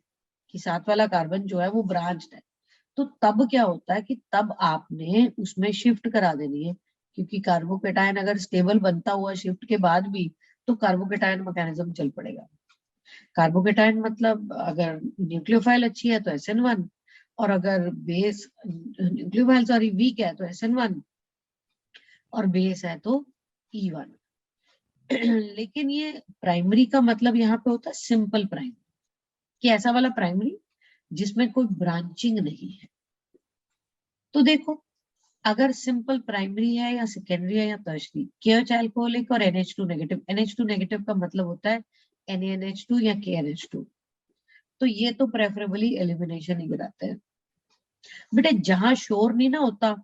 कि साथ वाला कार्बन जो है वो ब्रांच्ड है, तो तब क्या होता है कि तब आपने उसमें शिफ्ट करा देनी है, क्योंकि कार्बोकेटायन अगर स्टेबल बनता हुआ शिफ्ट के बाद भी तो कार्बोकेटायन मैकेनिज्म चल पड़ेगा। कार्बोकेटायन मतलब अगर न्यूक्लियोफाइल अच्छी है तो SN1, और अगर बेस न्यूक्लियोफाइल सॉरी वीक है तो SN1, और बेस है तो E1। लेकिन ये प्राइमरी का मतलब यहाँ पे होता है सिंपल प्राइमरी, कि ऐसा वाला प्राइमरी जिसमें कोई ब्रांचिंग नहीं है। तो देखो अगर सिंपल प्राइमरी है या सेकेंडरी है या टर्शरी, KOH अल्कोहलिक और NH2 नेगेटिव, NH2 नेगेटिव का मतलब होता है NaNH2 या KNH2, तो ये तो प्रेफरेबली एलिमिनेशन ही कराते हैं। बेटे जहां शोर नहीं ना होता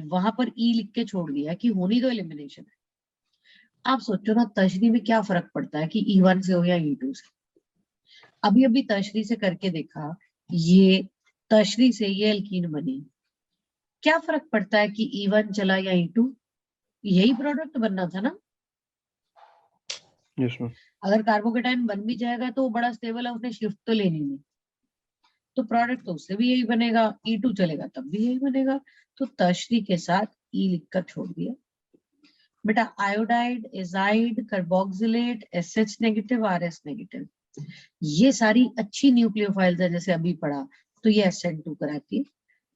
वहां पर ई लिख के छोड़ दिया कि होनी तो एलिमिनेशन है। आप सोचो ना टर्शरी में क्या फर्क पड़ता है कि E1 से हो या E2 से। अभी अभी टर्शरी से करके देखा, ये टर्शरी से ये एल्कीन बनी, क्या फर्क पड़ता है कि E1 चला या E2, यही प्रोडक्ट बनना था ना। Yes ma'am. अगर कार्बोकेटाइन बन भी जाएगा तो वो बड़ा स्टेबल है, उसने शिफ्ट तो लेनी नहीं, तो प्रोडक्ट तो उससे भी यही बनेगा, E2 चलेगा तब भी यही बनेगा। तो टर्शरी के साथ ई लिखकर छोड़ दिया। बेटा iodide, azide, carboxylate, SH negative, RS negative, ये सारी अच्छी न्यूक्लियोफाइल्स है, जैसे अभी पढ़ा, तो ये SN2 कराती है।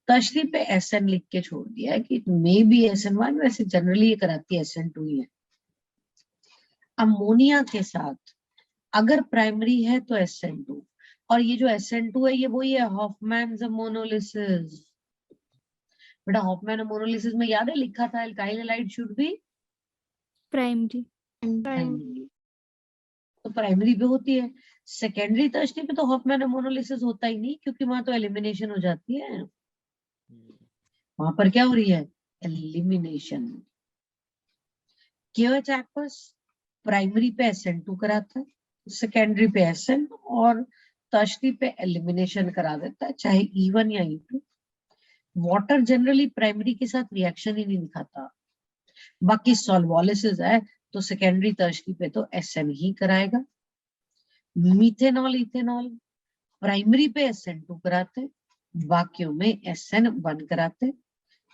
टर्शरी पे SN लिख के छोड़ दिया है कि मे बी SN1, वैसे जनरली ये कराती है SN2 ही है। अमोनिया के साथ अगर प्राइमरी है तो SN2, और ये जो SN2 है ये वही है हॉफमैन्स मोनोलिसिस। बेटा हॉफमैन मोनोलिसिस में याद है लिखा था alkyl halide should be primary. Primary, तो प्राइमरी पे होती है। सेकेंडरी टर्शरी पे तो हॉफमैन मोनोलिसिस होता ही नहीं, क्योंकि वहां तो एलिमिनेशन हो जाती है। वहां पर क्या हो रही है, एलिमिनेशन। KOH एक्वस प्राइमरी पे SN2 कराता है, सेकेंडरी पे SN, और टर्शरी पे एलिमिनेशन करा देता है, चाहे E1 या E2। वाटर जनरली प्राइमरी के साथ रिएक्शन ही नहीं दिखाता। बाकी सॉल्वोलिसिस है तो सेकेंडरी टर्शरी पे तो SN ही कराएगा। मीथेनॉल, इथेनॉल प्राइमरी पे SN2 कराते, बाकियों में SN1 कराते।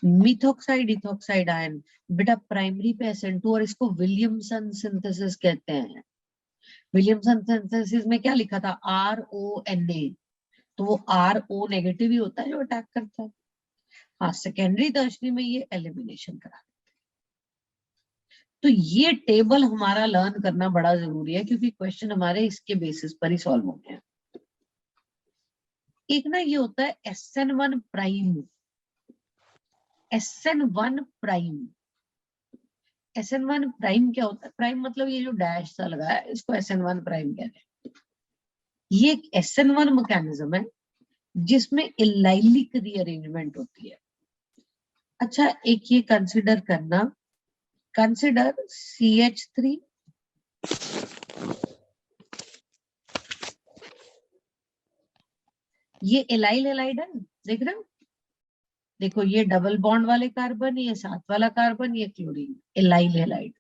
मिथॉक्साइड, इथॉक्साइड आयन बेटा प्राइमरी पे SN2, और इसको विलियमसन सिंथेसिस कहते हैं। विलियमसन सिंथेसिस में क्या लिखा था, RONA, तो वो RO नेगेटिव ही होता है जो अटैक करता है। हाँ, सेकेंडरी टर्शरी में ये एलिमिनेशन करा। तो ये टेबल हमारा लर्न करना बड़ा जरूरी है, क्योंकि क्वेश्चन हमारे इसके बेसिस पर ही सॉल्व होते हैं। एक ना ये होता है SN1 prime, SN1 prime. SN1 prime क्या होता है, प्राइम मतलब ये जो डैश सा लगा है इसको SN1 प्राइम कहते हैं। ये एक SN1 मैकेनिज्म है जिसमें एलाइलिक रीअरेंजमेंट होती है। अच्छा एक ये कंसिडर करना, कंसिडर CH3 ये एलाइल हैलाइड है, देख रहे हो, देखो ये डबल बॉन्ड वाले कार्बन, ये साथ वाला कार्बन, ये क्लोरीन, एलाइल हैलाइड।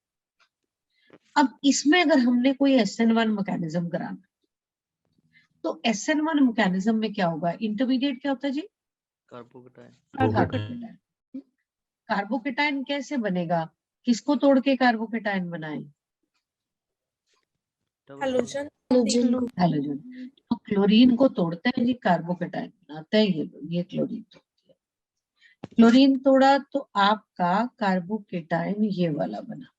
अब इसमें अगर हमने कोई SN1 मैकेनिज्म कराना, तो SN1 मैकेनिज्म में क्या होगा, इंटरमीडिएट क्या होता है जी, कार्बोकेटाइन। कार्बोकेटाइन कैसे बनेगा, किसको तोड़ के कार्बोकेटाइन बनाए, Halogen. हैलोजन। तो क्लोरीन को तोड़ते हैं जी, कार्बोकेटाइन बनाते हैं ये लोग, ये क्लोरीन तोड़ती है। क्लोरीन तोड़ा तो आपका कार्बोकेटाइन ये वाला बना।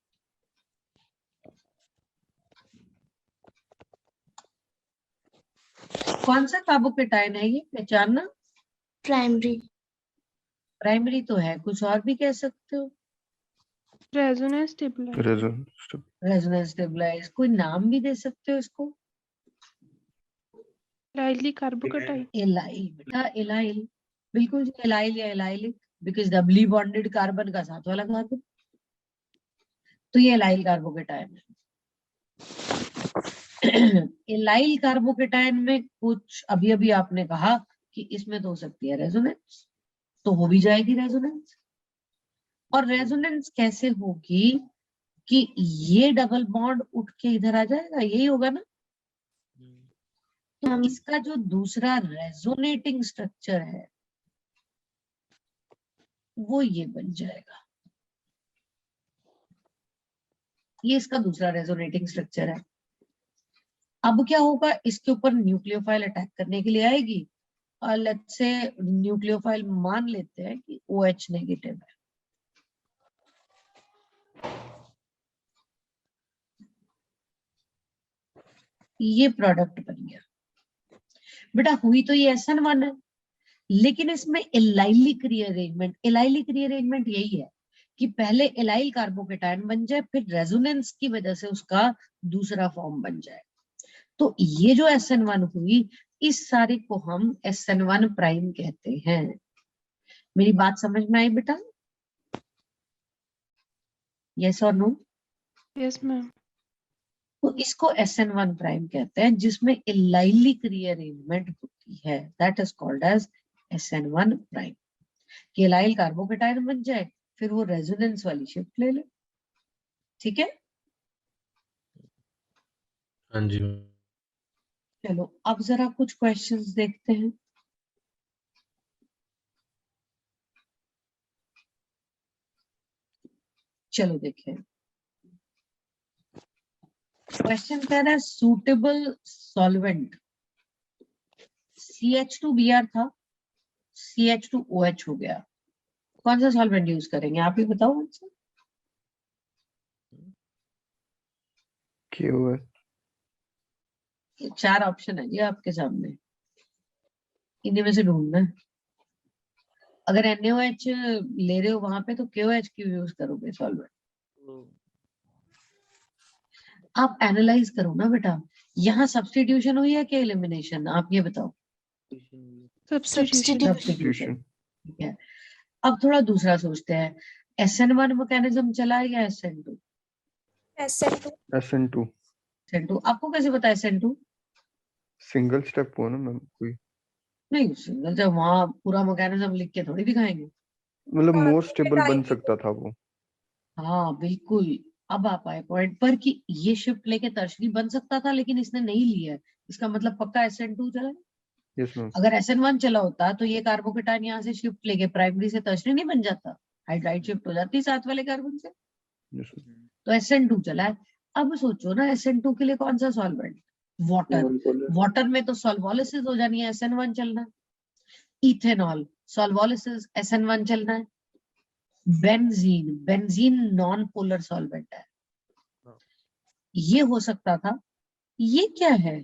कौन सा कार्बोकेटाइन है ये, पहचानना। प्राइमरी। प्राइमरी तो है, कुछ और भी कह सकते हो, रेजोनेंस स्टेबलाइजर। रेजोनेंस स्टेबलाइज, कोई नाम भी दे सकते हो इसको। एलाइली कार्बोकेटाइन। एलाइल बेटा, एलाइल बिल्कुल जी, एलाइल या allylic, because doubly bonded carbon का साथ वाला कार्बन, तो ये एलाइल कार्बोकेटाइन है। एलाइल कार्बोकेटाइन में कुछ अभी अभी आपने कहा कि इसमें तो हो सकती है रेजोनेंस, तो हो भी जाएगी रेजोनेंस। और रेजोनेंस कैसे होगी कि ये डबल बॉन्ड उठ के इधर आ जाएगा, यही होगा ना। तो इसका जो दूसरा रेजोनेटिंग स्ट्रक्चर है वो ये बन जाएगा, ये इसका दूसरा रेजोनेटिंग स्ट्रक्चर है। अब क्या होगा, इसके ऊपर न्यूक्लियोफाइल अटैक करने के लिए आएगी, और लेट्स से न्यूक्लियोफाइल मान लेते हैं कि OH नेगेटिव है, ये प्रोडक्ट बन गया। बेटा हुई तो ये SN1 है, लेकिन इसमें एलाइलिक रीअरेंजमेंट, एलाइलिक रीअरेंजमेंट यही है कि पहले एलाइल कार्बोकेटाइन बन जाए, फिर रेजोनेंस की वजह से उसका दूसरा फॉर्म बन जाए। तो ये जो SN1 हुई, इस सारे को हम SN1 प्राइम कहते हैं। मेरी बात समझ में आई बेटा। यस और नो? Yes ma'am. तो इसको SN1 प्राइम कहते हैं, जिसमें एलाइलिक रीअरेंजमेंट होती है, that is called as SN1 prime. कि एलाइल कार्बोकेटाइन बन जाए, फिर वो रेजोनेंस वाली शिफ्ट ले ले। ठीक है, हाँ जी। चलो अब जरा कुछ क्वेश्चंस देखते हैं। चलो देखें, क्वेश्चन कह रहा है सूटेबल सॉल्वेंट CH2Br था, CH2OH हो गया, कौन सा सॉल्वेंट यूज करेंगे आप ही बताओ आंसर। KOH। ये 4 ऑप्शन है जी आपके सामने, इन्हीं में से ढूंढना है। अगर NaOH ले रहे हो वहां पे तो KOH क्यों यूज करोगे सॉल्वेंट? आप एनालाइज करो ना बेटा, यहाँ सब्स्टिट्यूशन हुई है कि एलिमिनेशन, आप ये बताओ। सब्स्टिट्यूशन। सब्स्टिट्यूशन, ठीक है। अब थोड़ा दूसरा सोचते हैं, SN1 मैकेनिज्म चला है या SN2? SN2 SN2 SN2 आपको कैसे पता है SN2? सिंगल स्टेप हुआ ना मैम कोई, नहीं, सिंगल जब वहां पूरा मैकेनिज्म लिख के थोड़ी दिखाएंगे। मतलब मोर कार्बन स्टेबल बन आएगी सकता था वो। हाँ बिल्कुल, अब आप आए पॉइंट पर कि ये शिफ्ट लेके टर्शरी बन सकता था, लेकिन इसने नहीं लिया है, इसका मतलब पक्का SN2 चला है। Yes ma'am. अगर SN1 चला होता तो ये कार्बोकेटाइन यहाँ से शिफ्ट लेके प्राइमरी से टर्शरी नहीं बन जाता, हाइड्राइड शिफ्ट हो जाती साथ वाले कार्बन से। Yes ma'am. तो SN2 चला है। अब सोचो ना SN2 के लिए कौन सा सॉल्वेंट? वाटर। Non-polar। वाटर में तो सॉल्वोलिसिस हो जानी है, SN1 चलना है। इथेनॉल सॉल्वोलिसिस, SN1 चलना है। Benzene, benzene non polar solvent है, ये हो सकता था। ये क्या है?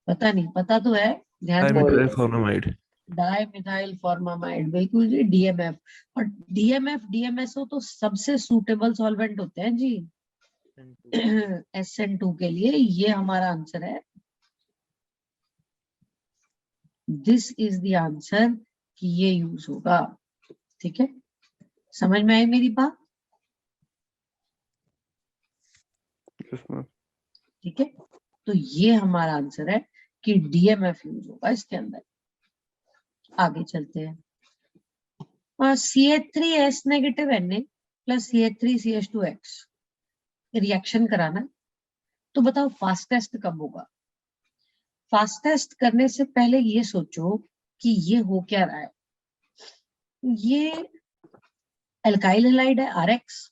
पता नहीं, पता तो है, ध्यान से डाइमिथाइल देखो। फॉर्मामाइड। डाइमिथाइल फॉर्मामाइड, बिल्कुल जी, DMF। और DMF DMSO तो सबसे सूटेबल सॉल्वेंट होते हैं जी SN2 के लिए। ये हमारा आंसर है, दिस इज द आंसर कि ये यूज होगा। ठीक है, समझ में आई मेरी बात? Yes ma'am. ठीक है, तो ये हमारा आंसर है कि DMF यूज होगा इसके अंदर। आगे चलते हैं, CH3S negative Na plus CH3CH2X reaction कराना है, तो बताओ फास्टेस्ट कब होगा? फास्टेस्ट करने से पहले ये सोचो कि ये हो क्या रहा है। ये एल्काइल हैलाइड है RX,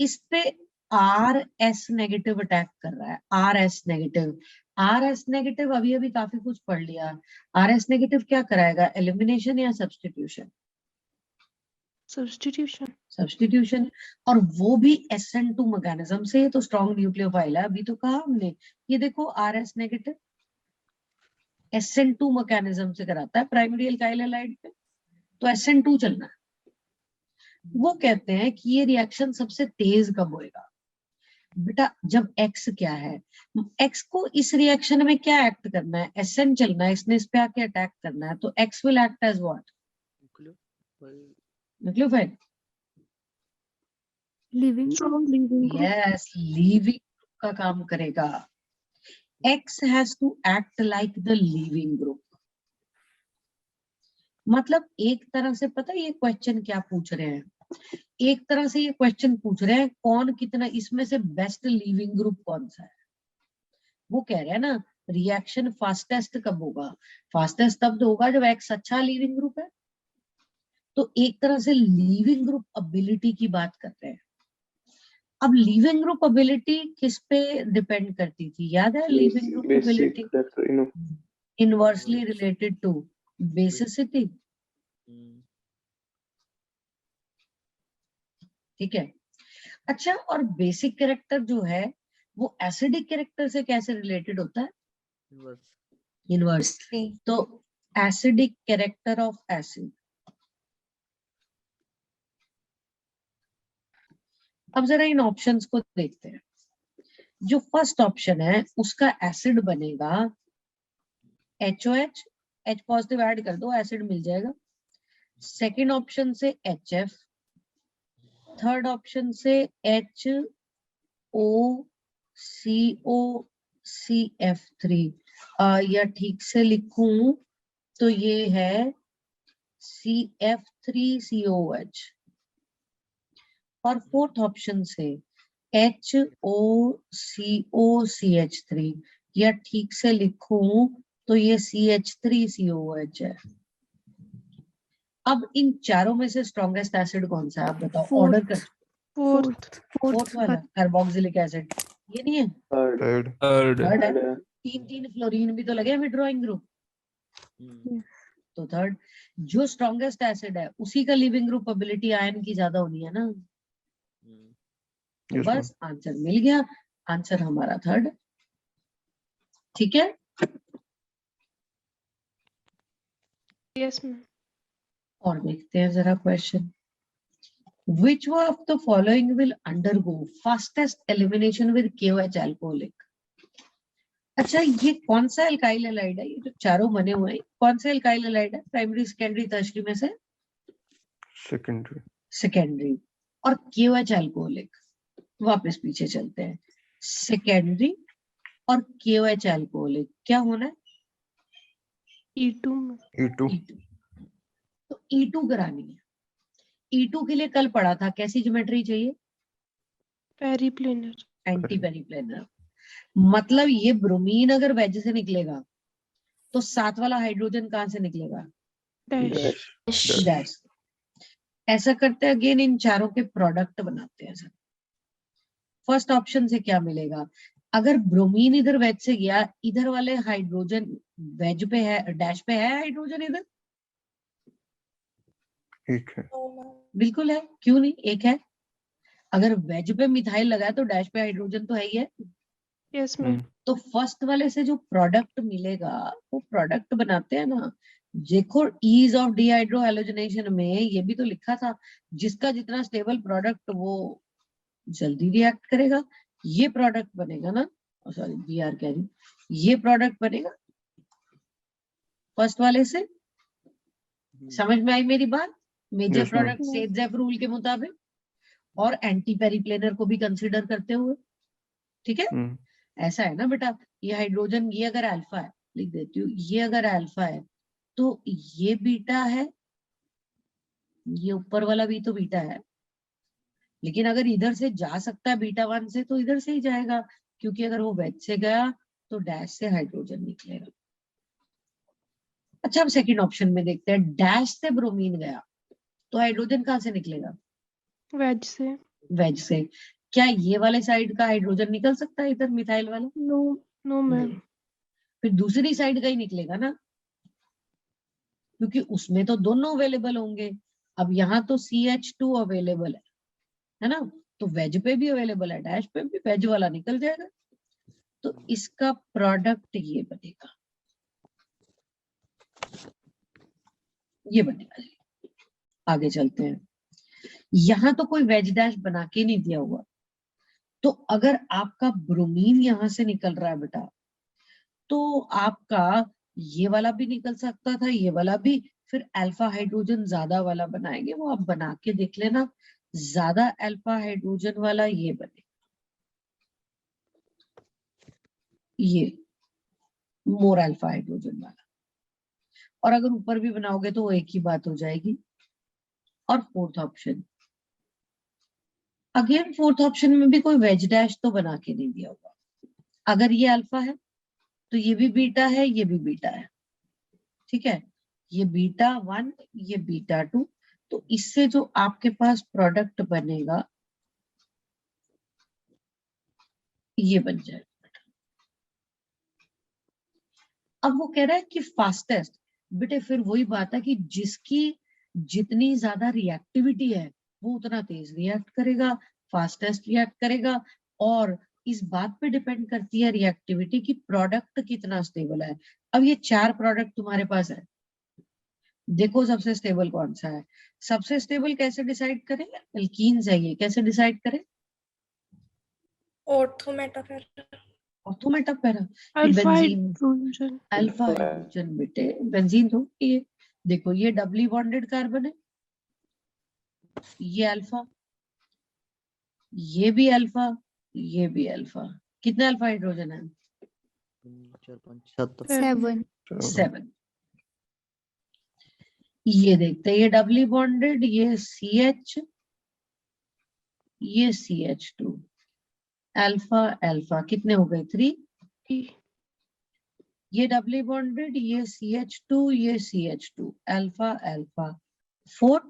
इस पे RS नेगेटिव अटैक कर रहा है, RS नेगेटिव। RS नेगेटिव अभी अभी काफी कुछ पढ़ लिया। RS नेगेटिव क्या कराएगा, एलिमिनेशन या सब्स्टिट्यूशन? सब्स्टिट्यूशन। सब्स्टिट्यूशन, और वो भी SN2 मैकेनिज्म से। तो स्ट्रॉन्ग न्यूक्लियोफाइल है, अभी तो कहा हमने। ये देखो RS नेगेटिव SN2 मैकेनिज्म से कराता है प्राइमरी एल्काइल हैलाइड पे, तो SN2 चलना है। वो कहते हैं कि ये रिएक्शन सबसे तेज कब होएगा? बेटा जब X क्या है, X को इस रिएक्शन में क्या एक्ट करना है, SN चलना है, इसने इस पे आके अटैक करना है, तो X will act as what? Nucleophile. Leaving group. Yes, leaving का काम करेगा। X has to act like the leaving group। मतलब एक तरह से पता है ये क्वेश्चन क्या पूछ रहे हैं? एक तरह से ये क्वेश्चन पूछ रहे हैं कौन कितना, इसमें से बेस्ट लीविंग ग्रुप कौन सा है। वो कह रहे हैं ना रिएक्शन फास्टेस्ट कब होगा? फास्टेस्ट तब होगा जब X अच्छा लीविंग ग्रुप है। तो एक तरह से लीविंग ग्रुप एबिलिटी की बात कर रहे हैं। अब लीविंग ग्रुप एबिलिटी किस पे डिपेंड करती थी, याद है? Leaving group ability inversely related to basicity. ठीक है, अच्छा, और बेसिक कैरेक्टर जो है वो एसिडिक कैरेक्टर से कैसे रिलेटेड होता है? इनवर्सली। तो एसिडिक कैरेक्टर ऑफ एसिड। अब जरा इन ऑप्शंस को देखते हैं। जो फर्स्ट ऑप्शन है उसका एसिड बनेगा HOH, H पॉजिटिव ऐड कर दो एसिड मिल जाएगा। सेकंड ऑप्शन से HF, थर्ड ऑप्शन से HOCOCF3, या ठीक से लिखूं तो ये है CF3COH, और फोर्थ ऑप्शन से HOCOCH3, या ठीक से लिखूं तो ये CH3COH है। अब इन चारों में से स्ट्रॉन्गेस्ट एसिड कौन सा है आप बताओ, ऑर्डर कर। फोर्थ वाला कार्बोक्सिलिक एसिड, ये नहीं है, थर्ड थर्ड थर्ड है। तीन फ्लोरीन भी तो लगे विड्रॉइंग ग्रुप, तो थर्ड जो स्ट्रॉन्गेस्ट एसिड है उसी का लिविंग ग्रुप एबिलिटी आयन की ज्यादा होनी है ना, तो Yes, ma'am. बस आंसर मिल गया, आंसर हमारा थर्ड। ठीक है, यस मैम। और देखते हैं जरा question. Which one of the following will undergo fastest elimination with KOH alcoholic? अच्छा, ये कौन सा एल्काइल हैलाइड है, ये जो चारों बने हुए हैं कौन सा एल्काइल हैलाइड है, प्राइमरी सेकेंडरी टर्शरी में से सेकेंडरी सेकेंडरी, और KOH अल्कोहलिक, वापस पीछे चलते हैं, सेकेंडरी और KOH अल्कोहलिक क्या होना है, E2 में। E2 E2, तो E2 करानी है। E2 के लिए कल पढ़ा था, कैसी ज्योमेट्री चाहिए, पेरीप्लेनर। एंटी पेरीप्लेनर, मतलब ये ब्रोमीन अगर वेज से निकलेगा तो साथ वाला हाइड्रोजन कहां से निकलेगा, डैश। डैश। ऐसा करते हैं अगेन, इन चारों के प्रोडक्ट बनाते हैं सर। फर्स्ट ऑप्शन से क्या मिलेगा, अगर ब्रोमीन इधर वेज से गया, इधर वाले हाइड्रोजन वेज पे है, डैश पे है हाइड्रोजन इधर, एक है, नो मैम। बिल्कुल है, क्यों नहीं, एक है। अगर वेज पे मिथाइल लगा है तो डैश पे हाइड्रोजन तो है ही है, यस मैम। तो फर्स्ट वाले से जो प्रोडक्ट मिलेगा वो प्रोडक्ट बनाते हैं ना। देखो ईज ऑफ डिहाइड्रो हैलोजनेशन में ये भी तो लिखा था, जिसका जितना स्टेबल प्रोडक्ट वो जल्दी रिएक्ट करेगा, ये प्रोडक्ट बनेगा ना, सॉरी BR कह रही, ये प्रोडक्ट बनेगा फर्स्ट वाले से। समझ में आई मेरी बात, major Yes, ma'am. Product set rule के मुताबिक और एंटी पेरीप्लेनर को भी कंसीडर करते हुए, ठीक है। हम्म, ऐसा है ना बेटा, ये हाइड्रोजन ये अगर अल्फा है, लिख देती हूँ, ये अगर अल्फा है तो ये बीटा है, ये ऊपर वाला भी तो बीटा है, लेकिन अगर इधर से जा सकता है बीटा 1 से तो इधर से ही जाएगा, क्योंकि अगर वो वेज से गया तो डैश से हाइड्रोजन निकलेगा। अच्छा, हम सेकंड ऑप्शन में देखते हैं, डैश से ब्रोमीन गया तो हाइड्रोजन कहाँ से निकलेगा, वेज से। वेज से। क्या ये वाले साइड का हाइड्रोजन निकल सकता है इधर मिथाइल वाला, नो नो मैम। नहीं। फिर दूसरी साइड का ही निकलेगा ना, क्योंकि उसमें तो दोनों अवेलेबल होंगे। अब यहाँ तो CH2 अवेलेबल है ना, तो वेज पे भी अवेलेबल है, डैश पे भी, वेज वाला निकल जाएगा, तो इसका प्रोडक्ट ये बनेगा, ये बनेगा। आगे चलते हैं, यहाँ तो कोई वेज डैश बना के नहीं दिया हुआ, तो अगर आपका ब्रोमीन यहाँ से निकल रहा है बेटा, तो आपका ये वाला भी निकल सकता था, ये वाला भी, फिर अल्फा हाइड्रोजन ज्यादा वाला बनाएंगे, वो आप बना के देख लेना, ज्यादा अल्फा हाइड्रोजन वाला ये बने, ये मोर अल्फा हाइड्रोजन वाला, और अगर ऊपर भी बनाओगे तो वो एक ही बात हो जाएगी। और fourth option, again fourth option में भी कोई वेज डैश तो बना के नहीं दिया हुआ, अगर ये अल्फा है तो ये भी बीटा है, ये भी बीटा है, ठीक है, ये बीटा 1 ये बीटा 2, तो इससे जो आपके पास प्रोडक्ट बनेगा ये बन जाएगा। अब वो कह रहा है कि फास्टेस्ट, बेटे फिर वही बात है कि जिसकी जितनी ज्यादा रिएक्टिविटी है वो उतना तेज रिएक्ट करेगा, फास्टेस्ट रिएक्ट करेगा, और इस बात पे डिपेंड करती है रिएक्टिविटी की प्रोडक्ट कितना स्टेबल है। अब ये 4 प्रोडक्ट तुम्हारे पास है, देखो सबसे स्टेबल कौन सा है, सबसे स्टेबल कैसे डिसाइड करें, एल्कीन्स है ये, कैसे डिसाइड करें, ortho meta para, alpha benzene, hydrogen. Alpha hydrogen बेटे, बेंजीन तो ये देखो ये डबली बॉन्डेड कार्बन है, ये अल्फा, ये भी अल्फा, ये भी अल्फा। कितने अल्फा हाइड्रोजन है? 4 5 7 7 7। ये देखते हैं, ये डबली बॉन्डेड, ये CH, ये CH2, अल्फा अल्फा, कितने हो गए? 3। ये डबली बॉन्डेड, ये CH2, ये CH2, अल्फा अल्फा, 4।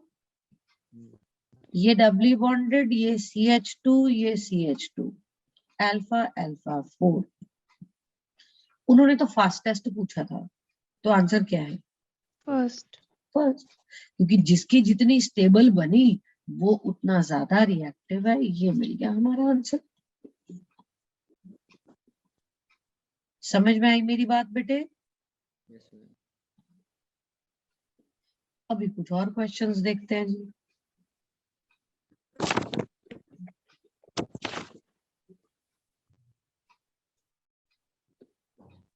ये डबली बॉन्डेड, ये CH2, ये CH2, अल्फा अल्फा, 4। उन्होंने तो फास्टेस्ट पूछा था, तो आंसर क्या है? फर्स्ट। फर्स्ट, क्योंकि जिसकी जितनी स्टेबल बनी वो उतना ज्यादा रिएक्टिव है। ये मिल गया हमारा आंसर। समझ में आई मेरी बात बेटे? अभी कुछ और क्वेश्चंस देखते हैं जी।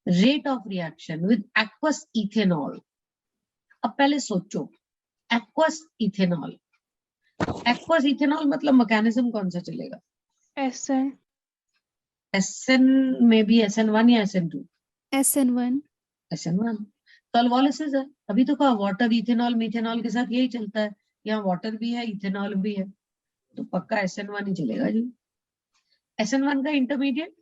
Rate of reaction with aqueous ethanol. अब पहले सोचो, एक्वस इथेनॉल, एक्वस इथेनॉल मतलब मैकेनिज्म कौन सा चलेगा? SN SN में भी SN1 या SN2? SN1 SN1। तो अल्वोलिसिस है, अभी तो कहा वाटर इथेनॉल मीथेनॉल के साथ यही चलता है, यहाँ वाटर भी है इथेनॉल भी है, तो पक्का SN1 ही चलेगा जी। SN1 का इंटरमीडिएट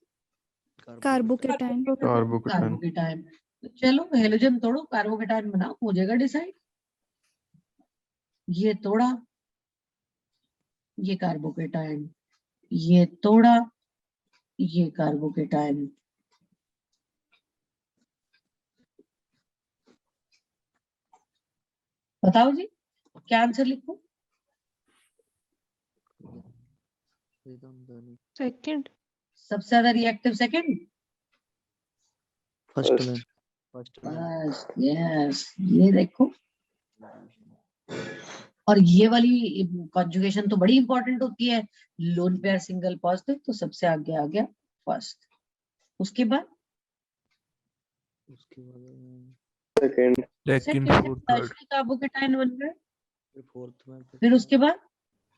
कार्बोकेटाइन कार्बोकेटाइन। कार्बोकेटाइन। तो चलो हेलोजन तोड़ो, कार्बोकेटाइन बनाओ, हो जाएगा डिसाइड। ये तोड़ा, ये कार्बोकेटाइन, ये तोड़ा, ये कार्बोकेटाइन। बताओ जी क्या आंसर लिखूं? सेकंड। सबसे ज्यादा रिएक्टिव सेकंड? फर्स्ट में बस यस, ये देखो। और ये वाली कॉन्जुगेशन तो बड़ी इंपॉर्टेंट होती है, लोन पेयर सिंगल पॉजिटिव, तो सबसे आगे आ गया फर्स्ट। उसके बाद second. Second second fourth third tertiary carbocation बन गए। फोर्थ में फिर उसके बाद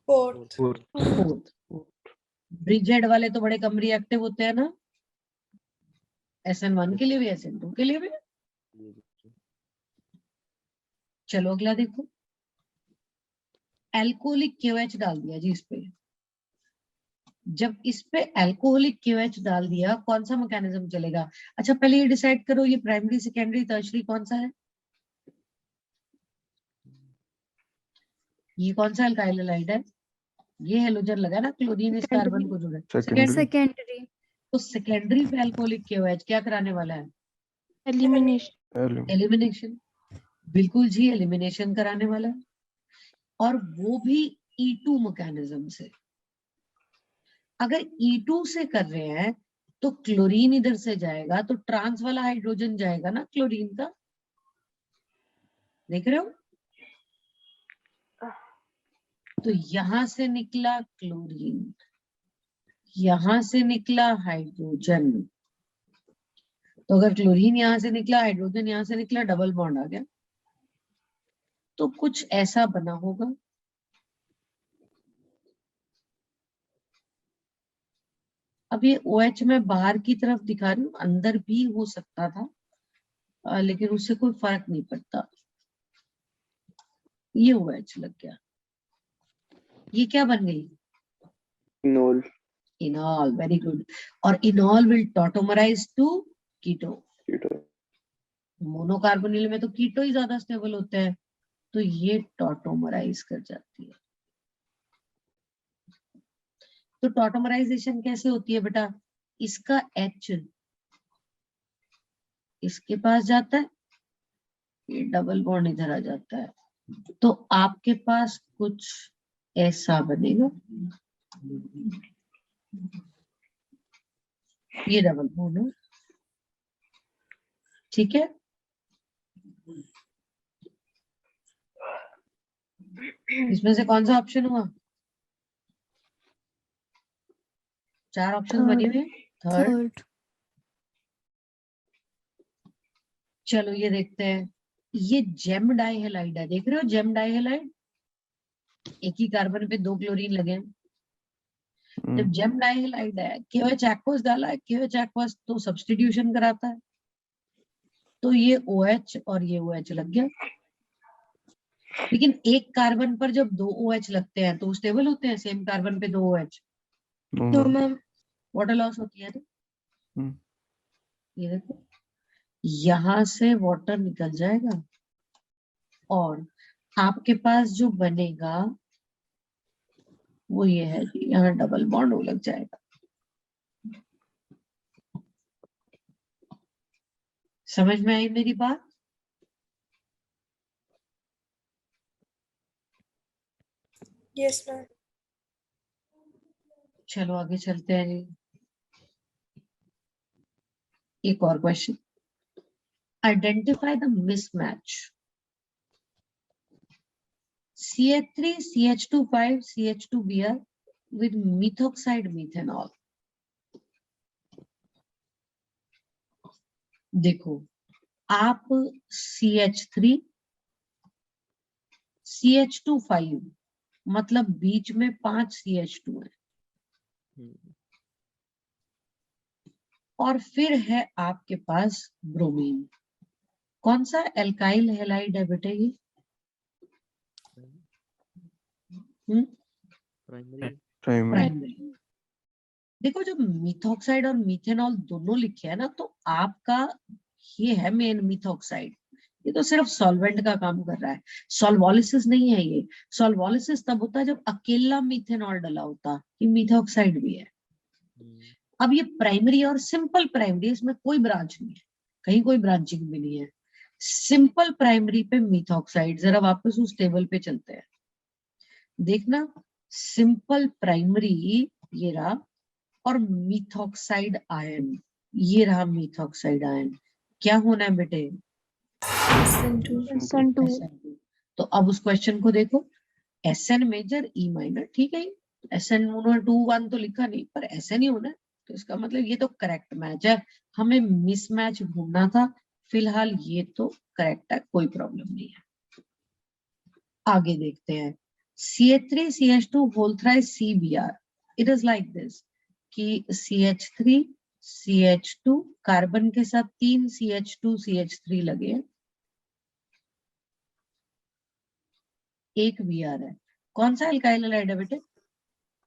फोर्थ, फोर्थ। ब्रिजेड वाले तो बड़े कम रिएक्टिव होते हैं ना, SN1 के लिए भी SN2 के लिए भी। चलो अगला देखो, एल्कोहलिक KOH डाल दिया जी इस पे। जब इस पे एल्कोहलिक KOH डाल दिया, कौन सा मैकेनिज्म चलेगा? अच्छा पहले ये डिसाइड करो, ये प्राइमरी सेकेंडरी टर्शियरी कौन सा है? ये कौन सा अल्काइल हैलाइड है? ये हेलोजन लगा ना, क्लोरीन इस कार्बन को जुड़ा है। सेकेंडरी। सेकेंडरी तो सेकेंडरी पे एल्कोहलिक KOH क्या कराने वाला है? एलिमिनेशन। एलिमिनेशन। बिल्कुल जी, एलिमिनेशन कराने वाला है, और वो भी E2 मैकेनिज्म से। अगर E2 से कर रहे हैं तो क्लोरीन इधर से जाएगा, तो ट्रांस वाला हाइड्रोजन जाएगा ना क्लोरीन का, देख रहे हो? तो यहां से निकला क्लोरीन, यहां से निकला हाइड्रोजन। तो अगर क्लोरीन यहां से निकला, हाइड्रोजन यहां से निकला, डबल बॉन्ड आ गया। तो कुछ ऐसा बना होगा। अब ये OH में बाहर की तरफ दिखा रही हूँ, अंदर भी हो सकता था, लेकिन उससे कोई फर्क नहीं पड़ता। ये OH लग गया, ये क्या बन गई? इनोल। इनॉल, very good. और इनॉल विल टॉटोमराइज टू कीटो। मोनोकार्बोनिल में तो कीटो ही ज्यादा स्टेबल होते हैं, तो ये टॉटोमराइज कर जाती है। तो टॉटोमराइजेशन कैसे होती है बेटा? इसका H इसके पास जाता है, ये डबल बॉन्ड इधर आ जाता है, तो आपके पास कुछ ऐसा बनेगा। ये डबल बॉन्ड है, ठीक है। इसमें से कौन सा ऑप्शन हुआ? 4 ऑप्शन बने हुए। थर्ड। थर्ड चलो ये देखते हैं, ये जेम डाइहेलाइड है, देख रहे हो जेम डाइहेलाइड, एक ही कार्बन पे 2 क्लोरीन लगे हैं। जब जेम डाइहेलाइड है, KOH एक्वस डाला है, KOH एक्वस तो सब्स्टिट्यूशन कराता है, तो ये OH और ये OH लग गया। लेकिन एक कार्बन पर जब 2 OH लगते हैं तो स्टेबल होते हैं, सेम कार्बन पे 2 OH, no ma'am. Water loss होती है। तो हम्म। ये देखो यहां से वाटर निकल जाएगा और आपके पास जो बनेगा वो ये है कि यहाँ डबल बॉन्ड लग जाएगा। समझ में आई मेरी बात? Yes ma'am. चलो आगे चलते हैं जी। एक और question, identify the mismatch CH3 CH2 CH2Br with methoxide methanol। देखो आप CH3 CH2 मतलब बीच में 5 CH2 है और फिर है आपके पास ब्रोमीन। कौन सा एल्काइल हैलाइड है बेटे ये? प्राइमरी। देखो जब मिथॉक्साइड और मिथेनॉल दोनों लिखे हैं ना, तो आपका ये है मेन मिथॉक्साइड, ये तो सिर्फ सॉल्वेंट का काम कर रहा है, सॉल्वोलिसिस नहीं है ये। सॉल्वोलिसिस तब होता है जब अकेला मिथेनॉल डला होता, ये मिथॉक्साइड भी है। अब ये प्राइमरी और सिंपल प्राइमरी, इसमें कोई ब्रांच नहीं है, कहीं कोई ब्रांचिंग भी नहीं है। सिंपल प्राइमरी पे मिथॉक्साइड, जरा वापस उस टेबल पे चलते हैं, देखना सिंपल प्राइमरी ये रहा और मिथॉक्साइड आयन ये रहा। मिथॉक्साइड आयन क्या होना है बेटे? SN2। तो अब उस क्वेश्चन को देखो, SN मेजर E माइनर, ठीक है, SN2 तो लिखा नहीं पर SN ही होना है, तो इसका मतलब ये तो करेक्ट मैच है। हमें मिसमैच ढूंढना था, फिलहाल ये तो करेक्ट है, कोई प्रॉब्लम नहीं है। आगे देखते हैं, CH3 CH2 whole thrice CBr, it is like this कि CH3 CH2 कार्बन के साथ 3 CH2 CH3 लगे हैं, एक Br है। कौन सा अल्काइल हैलाइड है बेटे?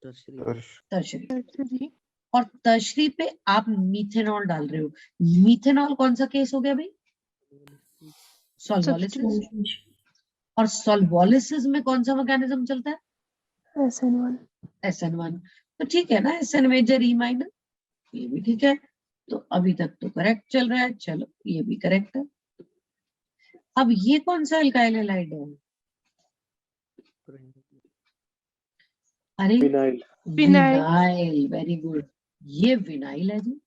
टर्शरी। और टर्शरी पे आप मीथेनॉल डाल रहे हो। मीथेनॉल कौन सा केस हो गया भाई? सॉल्वोलिसिस। और सॉल्वोलिसिस में कौन सा मैकेनिज्म चलता है? SN1। तो ठीक है ना, SN मेजर E माइनर, ये भी ठीक है। तो अभी तक तो करेक्ट चल रहा है, चलो ये भी करेक्ट है। अब ये कौन सा अल्काइल हैलाइड है? अरे विनाइल। विनाइल, वेरी गुड, ये विनाइल है जी।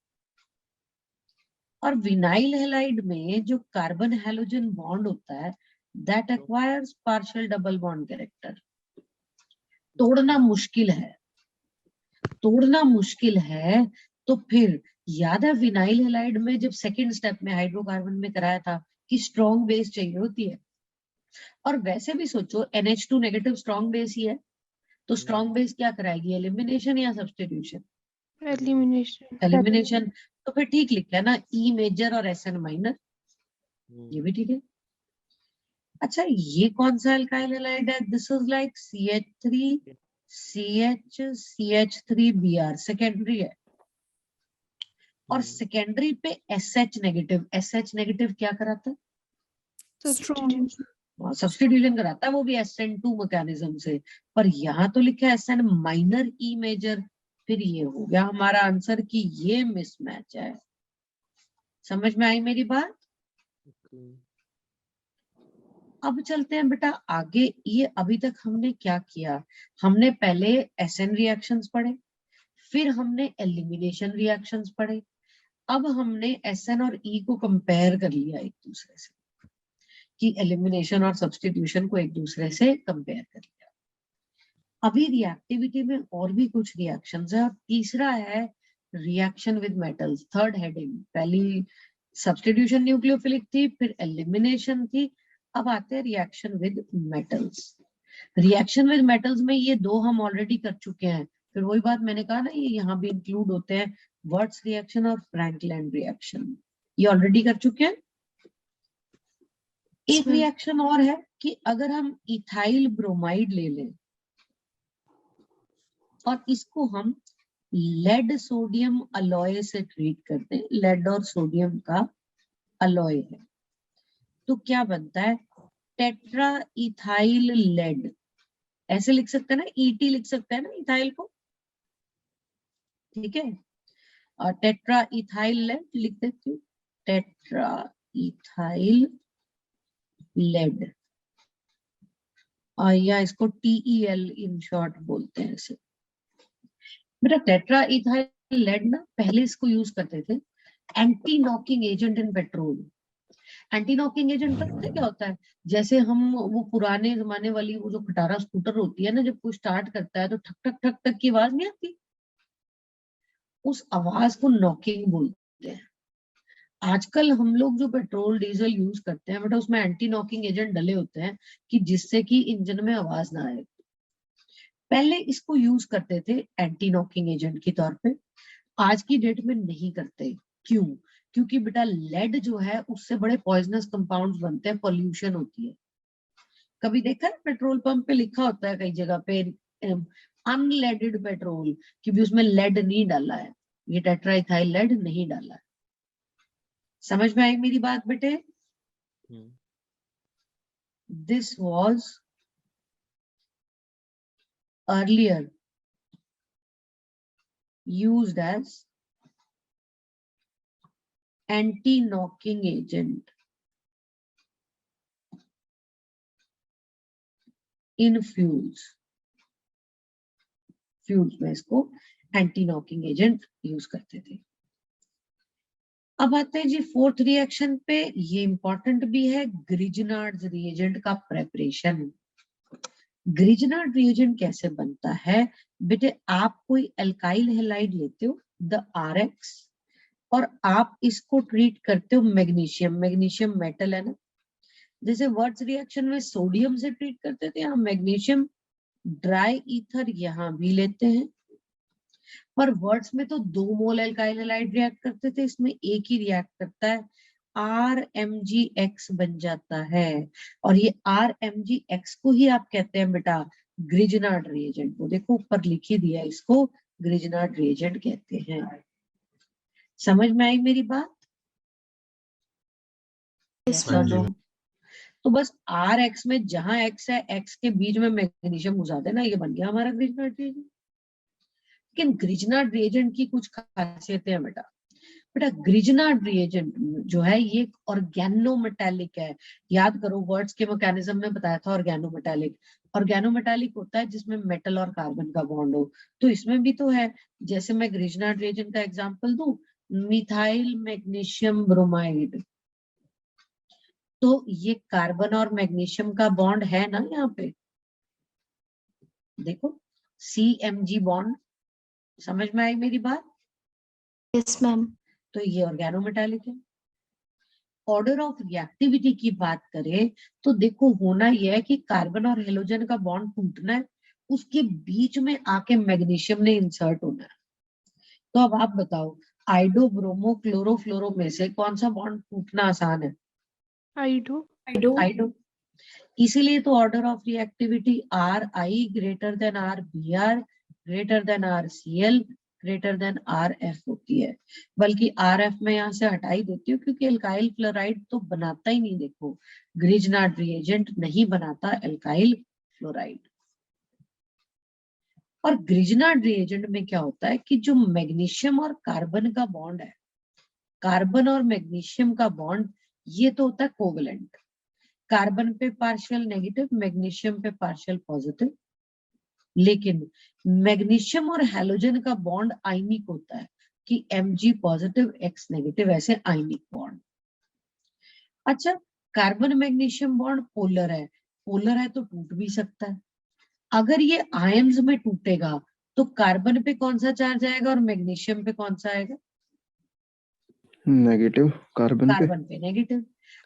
और विनाइल हैलाइड में जो कार्बन हैलोजन बॉन्ड होता है that acquires partial double bond character. तोड़ना मुश्किल है, तोड़ना मुश्किल है। तो फिर याद है विनाइल हैलाइड में जब सेकंड स्टेप में हाइड्रोकार्बन में कराया था कि स्ट्रॉन्ग बेस चाहिए होती है, और वैसे भी सोचो NH2 नेगेटिव स्ट्रॉन्ग बेस ही है, तो स्ट्रॉन्ग बेस क्या कराएगी, एलिमिनेशन या सब्स्टिट्यूशन? एलिमिनेशन। तो फिर ठीक लिख लेना E मेजर और SN माइनर, ये भी ठीक है। अच्छा ये कौन सा अल्काइल हैलाइड है? This is like CH3 CH CH3Br, secondary है। और सेकेंडरी पे SH नेगेटिव, SH नेगेटिव क्या कराता है? सब्स्टिट्यूशन कराता है, वो भी SN2 मैकेनिज्म से। पर यहाँ तो लिखा है SN माइनर E मेजर, फिर ये हो गया हमारा आंसर कि ये मिसमैच है। समझ में आई मेरी बात? अब चलते हैं बेटा आगे। ये अभी तक हमने क्या किया, हमने पहले SN रिएक्शंस पढ़े, फिर हमने एलिमिनेशन रिएक्शंस पढ़े, अब हमने SN और E को कंपेयर कर लिया एक दूसरे से, कि एलिमिनेशन और सब्स्टिट्यूशन को एक दूसरे से कंपेयर कर लिया। अभी रिएक्टिविटी में और भी कुछ रिएक्शंस है, और तीसरा है reaction with metals, third heading. पहली सब्स्टिट्यूशन न्यूक्लियोफिलिक थी, फिर एलिमिनेशन थी, अब आते हैं reaction with metals. Reaction with metals में ये दो हम ऑलरेडी कर चुके हैं, फिर वही बात मैंने कहा ना, ये यहाँ भी इंक्लूड होते हैं, वर्ट्स रिएक्शन और फ्रैंकलैंड रिएक्शन, ये ऑलरेडी कर चुके हैं। एक रिएक्शन और है कि अगर हम इथाइल ब्रोमाइड ले लें और इसको हम लेड सोडियम अलॉय से ट्रीट करते हैं, लेड और सोडियम का अलॉय है, तो क्या बनता है, टेट्रा इथाइल लेड। ऐसे लिख सकते हैं ना, ईटी लिख सकते हैं ना इथाइल को, ठीक है, और टेट्रा इथाइल लेड लिख देती हूँ, टेट्रा इथाइल लेड, और या इसको TEL इन शॉर्ट बोलते हैं इसे। बेटा टेट्रा इथाइल लेड ना, पहले इसको यूज करते थे anti knocking agent in petrol. Anti knocking agent पता है क्या होता है, जैसे हम वो पुराने जमाने वाली वो जो खटारा स्कूटर होती है ना, जब कोई स्टार्ट करता है तो ठक ठक ठक ठक की आवाज नहीं आती, उस आवाज को नॉकिंग बोलते हैं। आजकल हम लोग जो पेट्रोल डीजल यूज करते हैं बेटा, उसमें एंटी नॉकिंग एजेंट डले होते हैं कि जिससे कि इंजन में आवाज ना आए। पहले इसको यूज करते थे एंटी नॉकिंग एजेंट के तौर पे, आज की डेट में नहीं करते। क्यों? क्योंकि बेटा लेड जो है उससे बड़े पॉइजनस कंपाउंड्स बनते हैं, पॉल्यूशन होती है। कभी देखा है पेट्रोल पंप पे लिखा होता है कई जगह पे अनलेडेड पेट्रोल, क्योंकि उसमें लेड नहीं डाला है, ये टेट्राइथाइल लेड नहीं डाला है। समझ में आई मेरी बात बेटे? This was earlier used as anti-knocking agent in fuels। Fuels में इसको एंटी नॉकिंग एजेंट यूज करते थे। अब आते हैं जी फोर्थ रिएक्शन पे, ये इंपॉर्टेंट भी है, ग्रिजनार्ड रिएजेंट का प्रेपरेशन। ग्रिजनार्ड रिएजेंट कैसे बनता है बेटे, आप कोई एल्काइल हैलाइड लेते हो द RX और आप इसको ट्रीट करते हो मैग्नीशियम, मैग्नीशियम मेटल है ना, जैसे वर्ट्स रिएक्शन में सोडियम से ट्रीट करते थे, हम मैग्नीशियम ड्राई ईथर यहाँ भी लेते हैं, पर वर्ड्स में तो 2 मोल एल्काइल हैलाइड रिएक्ट करते थे, इसमें एक ही रिएक्ट करता है, RMgX बन जाता है, और ये RMgX को ही आप कहते हैं बेटा ग्रिजनार्ड रिएजेंट। वो देखो ऊपर लिख ही दिया, इसको ग्रिजनार्ड रिएजेंट कहते हैं। समझ में आई मेरी बात? चलो तो बस RX में जहां X है, X के बीच में मैग्नीशियम घुसा देना, ये बन गया हमारा ग्रिजनार्ड रिएजेंट। लेकिन ग्रिजनार्ड रिएजेंट की कुछ खासियतें हैं बेटा। बेटा ग्रिजनार्ड रिएजेंट जो है ये ऑर्गेनोमेटालिक है। याद करो वर्ड्स के मैकेनिज्म में बताया था ऑर्गेनोमेटालिक। ऑर्गेनोमेटालिक होता है जिसमें मेटल और कार्बन का बॉन्ड हो, तो इसमें भी तो है। जैसे मैं ग्रिजनार्ड रिएजेंट का एग्जांपल दूं, मिथाइल मैग्नीशियम ब्रोमाइड, तो ये कार्बन और मैग्नीशियम का बॉन्ड है ना, यहाँ पे देखो CMG बॉन्ड। समझ में आई मेरी बात? Yes ma'am. तो ये ऑर्गेनोमेटालिक है। ऑर्डर ऑफ रिएक्टिविटी की बात करें तो देखो होना यह है कि कार्बन और हेलोजन का बॉन्ड टूटना है, उसके बीच में आके मैग्नीशियम ने इंसर्ट होना है। तो अब आप बताओ आइडो ब्रोमो क्लोरो फ्लोरो में से कौन सा बॉन्ड टूटना आसान है? आइडो। इसीलिए तो order of reactivity RI greater than RBr greater than RCl greater than RF होती है। बल्कि RF में यहाँ से हटा ही देती हूँ क्योंकि एल्काइल फ्लोराइड तो बनाता ही नहीं, देखो ग्रिजनार्ड रिएजेंट नहीं बनाता एल्काइल फ्लोराइड। और ग्रिजनार्ड रिएजेंट में क्या होता है कि जो मैग्नीशियम और कार्बन का बॉन्ड है, कार्बन और मैग्नीशियम का बॉन्ड ये तो होता है कोवेलेंट, कार्बन पे पार्शियल नेगेटिव, मैग्नीशियम पे पार्शियल पॉजिटिव। लेकिन मैग्नीशियम और हैलोजन का बॉन्ड आयनिक होता है कि Mg पॉजिटिव X नेगेटिव, ऐसे आयनिक बॉन्ड। अच्छा कार्बन मैग्नीशियम बॉन्ड पोलर है तो टूट भी सकता है। अगर ये आयंस में टूटेगा तो कार्बन पे कौन सा चार्ज आएगा और मैग्नीशियम पे कौन सा आएगा? नेगेटिव। कार्बन पे नेगेटिव।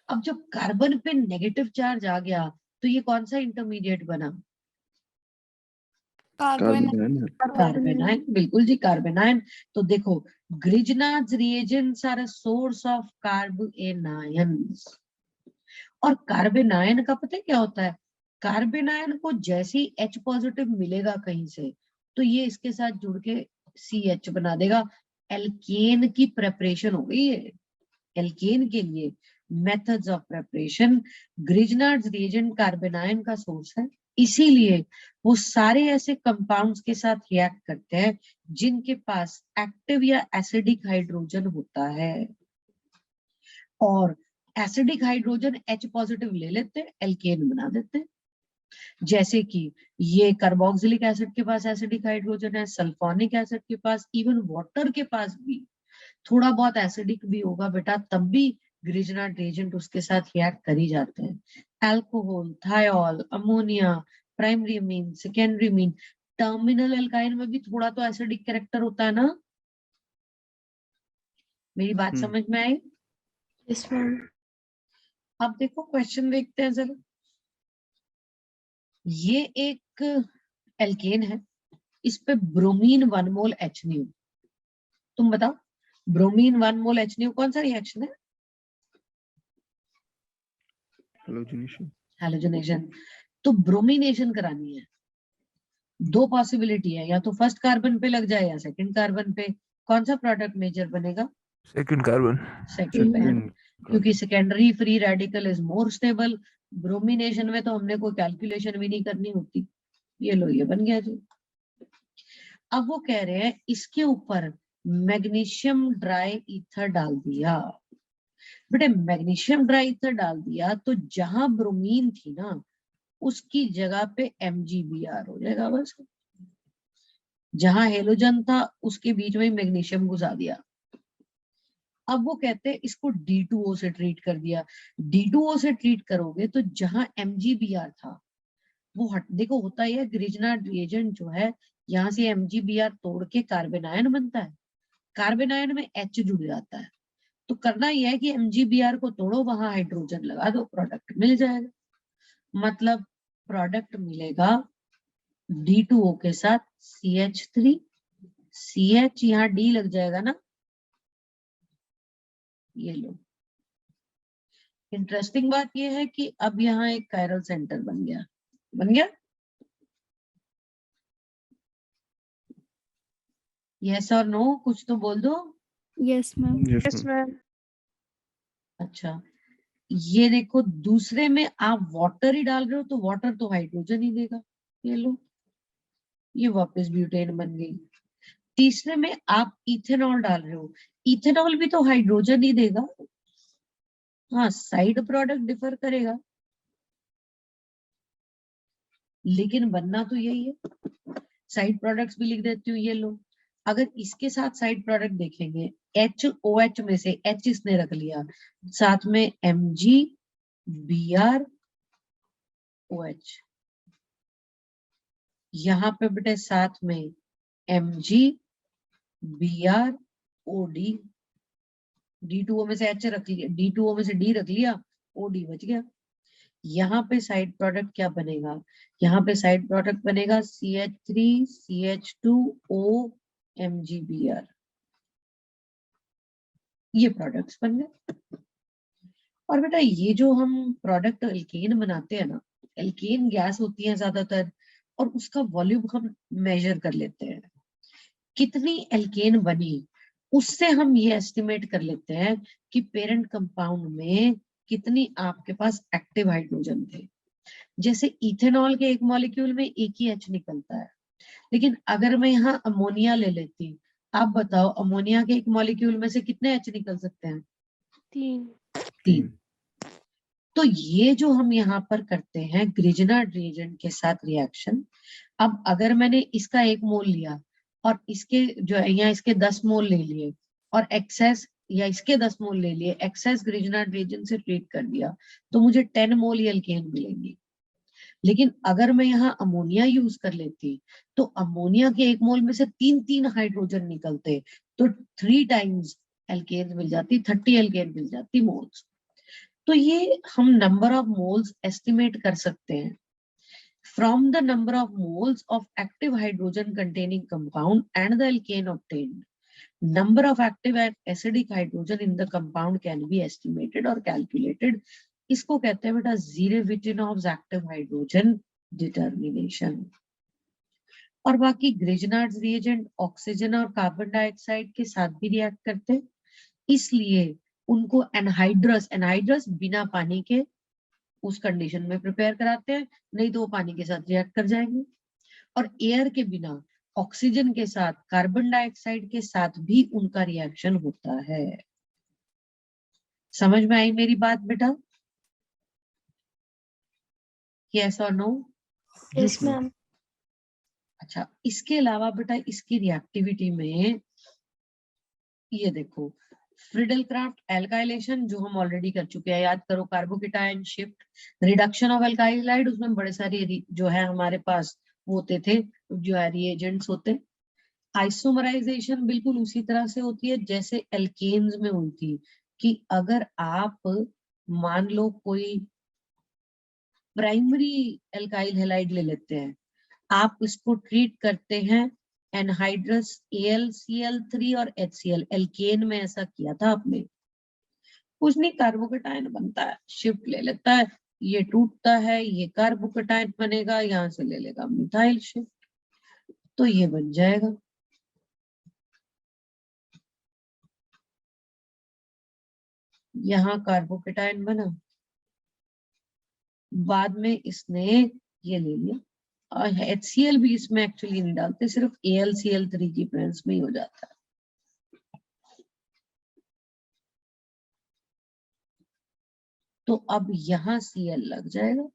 अब जब कार्बन पे नेगेटिव चार्ज आ गया तो ये कौन सा इंटरमीडिएट बना? कार्बन कार्बेनाइन, बिल्कुल जी, कार्बेनाइन। तो देखो, Grignard reagents are a source of carbanions. और कार्बेनाइन का पता है क्या होता है? कार्बेनाइन को जैसे ही H पॉजिटिव मिलेगा कहीं से, तो ये इसके साथ जुड़ के CH बना देगा। एल्केन की प्रेपरेशन हो गई है। एल्केन के लिए methods of preparation, Grignard's reagent carbanion का सोर्स है, इसीलिए वो सारे ऐसे कंपाउंड्स के साथ रिएक्ट करते हैं जिनके पास एक्टिव या एसिडिक हाइड्रोजन होता है। और एसिडिक हाइड्रोजन H पॉजिटिव ले लेते हैं, एल्केन बना देते हैं। जैसे कि ये कार्बोक्सिलिक एसिड के पास एसिडिक हाइड्रोजन है, सल्फोनिक एसिड के पास, इवन वाटर के पास भी थोड़ा बहुत एसिडिक भी होगा बेटा, तब भी ग्रिजनार्ड रिएजेंट उसके साथ रिएक्ट कर ही जाते हैं। Alcohol, thiol, ammonia, primary amine, secondary amine, terminal alkyne में भी थोड़ा तो एसिडिक कैरेक्टर होता है ना? मेरी बात समझ में आई? Yes ma'am. अब देखो क्वेश्चन देखते हैं जरा। ये एक एल्केन है, इस पे ब्रोमीन 1 मोल HNO। तुम बताओ, ब्रोमीन 1 मोल HNO कौन सा रिएक्शन है? हेलोजनेशन। हेलोजनेशन। तो ब्रोमिनेशन करानी है, दो पॉसिबिलिटी है, या तो फर्स्ट कार्बन पे लग जाए या सेकंड कार्बन पे। कौन सा प्रोडक्ट मेजर बनेगा? Second carbon. सेकंड, क्योंकि secondary free radical is more stable. Bromination में तो हमने कोई कैलकुलेशन भी नहीं करनी होती। ये लो, ये बन गया जी। अब वो कह रहे हैं इसके ऊपर मैग्नीशियम ड्राई ईथर डाल दिया। बेटे मैग्नीशियम ड्राई ईथर डाल दिया तो जहां ब्रोमीन थी ना, उसकी जगह पे MgBr हो जाएगा बस। जहां हेलोजन था उसके बीच में मैग्नीशियम घुसा दिया। अब वो कहते हैं इसको D2O से ट्रीट कर दिया। D2O से ट्रीट करोगे तो जहां MgBr था वो हट, देखो होता है ग्रिजनार्ड रिएजेंट जो है, यहाँ से MgBr तोड़ के कार्बेनायन बनता है, कार्बेनायन में H जुड़ जाता है। तो करना यह है कि MgBr को तोड़ो, वहां हाइड्रोजन लगा दो, प्रोडक्ट मिल जाएगा। मतलब प्रोडक्ट मिलेगा D2O के साथ CH3, CH यहाँ D लग जाएगा ना, ये लो। इंटरेस्टिंग बात यह है कि अब यहाँ एक कायरल सेंटर बन गया। बन गया? यस और नो, कुछ तो बोल दो। Yes ma'am. Yes ma'am. अच्छा, ये देखो दूसरे में आप वाटर ही डाल रहे हो तो वाटर तो हाइड्रोजन ही देगा, ये लो, ये वापस ब्यूटेन बन गई। तीसरे में आप इथेनॉल डाल रहे हो, इथेनॉल भी तो हाइड्रोजन ही देगा। हाँ, साइड प्रोडक्ट डिफर करेगा लेकिन बनना तो यही है। साइड प्रोडक्ट्स भी लिख देती हूँ, ये लो। अगर इसके साथ साइड प्रोडक्ट देखेंगे, HOH में से H इसने रख लिया, साथ में MgBr OH, यहाँ पे बेटे साथ में MgBr OD, D2O में से H रख लिया, D2O में से D रख लिया, OD बच गया। यहाँ पे साइड प्रोडक्ट क्या बनेगा? यहाँ पे साइड प्रोडक्ट बनेगा CH3 CH2O MgBr, ये प्रोडक्ट्स बन गए। और बेटा ये जो हम प्रोडक्ट एल्केन बनाते हैं ना, एल्केन गैस होती है ज्यादातर, और उसका वॉल्यूम हम मेजर कर लेते हैं, कितनी एल्केन बनी उससे हम ये एस्टिमेट कर लेते हैं कि पेरेंट कंपाउंड में कितनी आपके पास एक्टिव हाइड्रोजन थे। जैसे इथेनॉल के एक मॉलिक्यूल में एक ही H निकलता है, लेकिन अगर मैं यहाँ अमोनिया ले लेती, आप बताओ अमोनिया के एक मॉलिक्यूल में से कितने H निकल सकते हैं? 3। तो ये जो हम यहाँ पर करते हैं ग्रिजनार्ड रिएजेंट के साथ रिएक्शन, अब अगर मैंने इसका 1 मोल लिया और इसके जो है यहाँ इसके 10 मोल ले लिए और एक्सेस, या इसके 10 मोल ले लिए, एक्सेस ग्रिजनार्ड रिएजेंट से ट्रीट कर दिया, तो मुझे 10 मोल एल्केन मिलेंगी। लेकिन अगर मैं यहाँ अमोनिया यूज कर लेती तो अमोनिया के 1 मोल में से 3 हाइड्रोजन निकलते, तो 3 टाइम्स एल्केन मिल जाती, 30 एल्केन मिल जाती मोल्स। तो ये हम नंबर ऑफ मोल्स एस्टिमेट कर सकते हैं from the number of moles of active hydrogen containing compound and the alkane obtained. Number of active and acidic hydrogen in the compound can be estimated or calculated. इसको कहते हैं बेटा Zierer-Wittenau's active hydrogen determination. और बाकी ग्रेजनार्ड्स reagent oxygen और carbon dioxide के साथ भी रिएक्ट करते हैं, इसलिए उनको एनहाइड्रस बिना पानी के उस कंडीशन में प्रिपेयर कराते हैं, नहीं तो वो पानी के साथ रिएक्ट कर जाएंगे। और एयर के बिना ऑक्सीजन के साथ कार्बन डाइऑक्साइड के साथ भी उनका रिएक्शन होता है। समझ में आई मेरी बात बेटा? यस और नो? Yes ma'am. अच्छा, इसके अलावा बेटा इसकी रिएक्टिविटी में ये देखो, फ्रिडल-क्राफ्ट एल्काइलेशन जो हम ऑलरेडी कर चुके हैं, याद करो, carbocation shift, reduction of alkyl hide, उसमें बड़े सारे जो है हमारे पास वो होते थे, जो है रिएजेंट्स होते। आइसोमराइजेशन बिल्कुल उसी तरह से होती है जैसे एल्केन्स में हुई थी, कि अगर आप मान लो कोई प्राइमरी एल्काइल हैलाइड ले लेते हैं, आप इसको ट्रीट करते हैं एनहाइड्रस AlCl3 और HCl, एल्केन में ऐसा किया था आपने, कुछ नहीं, कार्बोकेटायन बनता है, शिफ्ट ले लेता है, ये टूटता है, ये कार्बोकेटायन बनेगा, यहाँ से ले लेगा मिथाइल शिफ्ट, तो ये बन जाएगा। यहाँ कार्बोकेटायन बना, बाद में इसने ये ले लिया, और HCl भी इसमें एक्चुअली नहीं डालते, सिर्फ AlCl3 की प्रेजेंस में ही हो जाता है। तो अब यहाँ Cl लग जाएगा,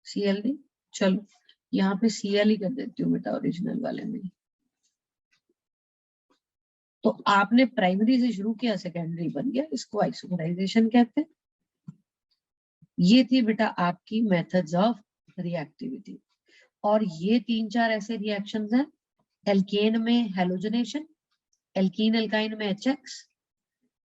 Cl नहीं, चलो यहाँ पे Cl ही कर देती हूँ बेटा ओरिजिनल वाले में। तो आपने प्राइमरी से शुरू किया, सेकेंडरी बन गया, इसको आइसोमराइजेशन कहते हैं। ये थी बेटा आपकी मेथड्स ऑफ रिएक्टिविटी, और ये 3-4 ऐसे रिएक्शंस हैं, एल्केन में हैलोजनेशन, एल्कीन एल्काइन में HX,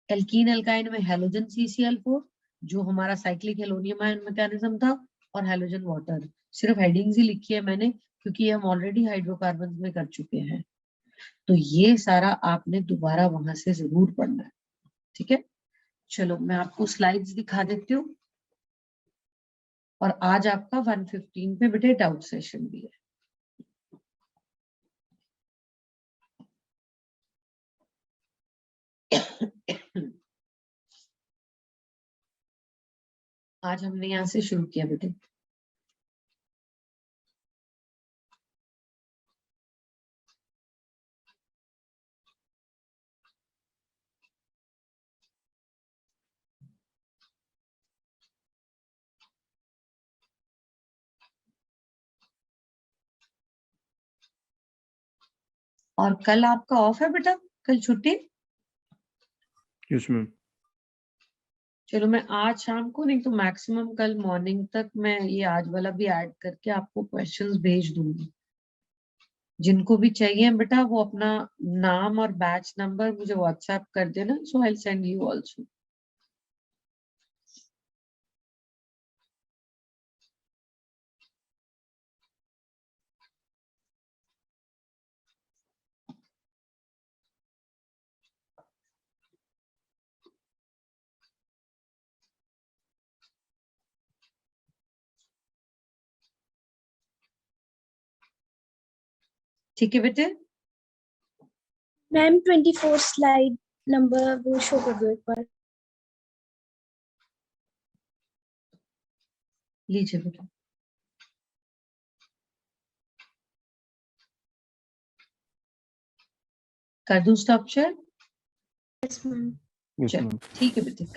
एल्कीन एल्काइन में हैलोजन CCl4 जो हमारा साइक्लिक हेलोनियम आयन मैकेनिज्म था, और हैलोजन वाटर। सिर्फ हेडिंग्स ही लिखी है मैंने क्योंकि हम ऑलरेडी हाइड्रोकार्बन में कर चुके हैं, तो ये सारा आपने दोबारा वहां से जरूर पढ़ना है, ठीक है। चलो मैं आपको स्लाइड्स दिखा देती हूँ, और आज आपका 115 पे बेटे डाउट सेशन भी है। आज हमने यहाँ से शुरू किया बेटे, और कल आपका ऑफ है बेटा, कल छुट्टी? Yes, ma'am. चलो मैं आज शाम को, नहीं तो मैक्सिमम कल मॉर्निंग तक मैं ये आज वाला भी ऐड करके आपको क्वेश्चंस भेज दूंगी। जिनको भी चाहिए बेटा वो अपना नाम और बैच नंबर मुझे व्हाट्सएप कर देना, so I will send you also. ठीक है बेटे? मैम 24 स्लाइड नंबर वो शो कर दो एक बार। लीजिए बेटा, कर दूं stop share? Yes ma'am. Yes, चलो ma'am. ठीक है बेटे।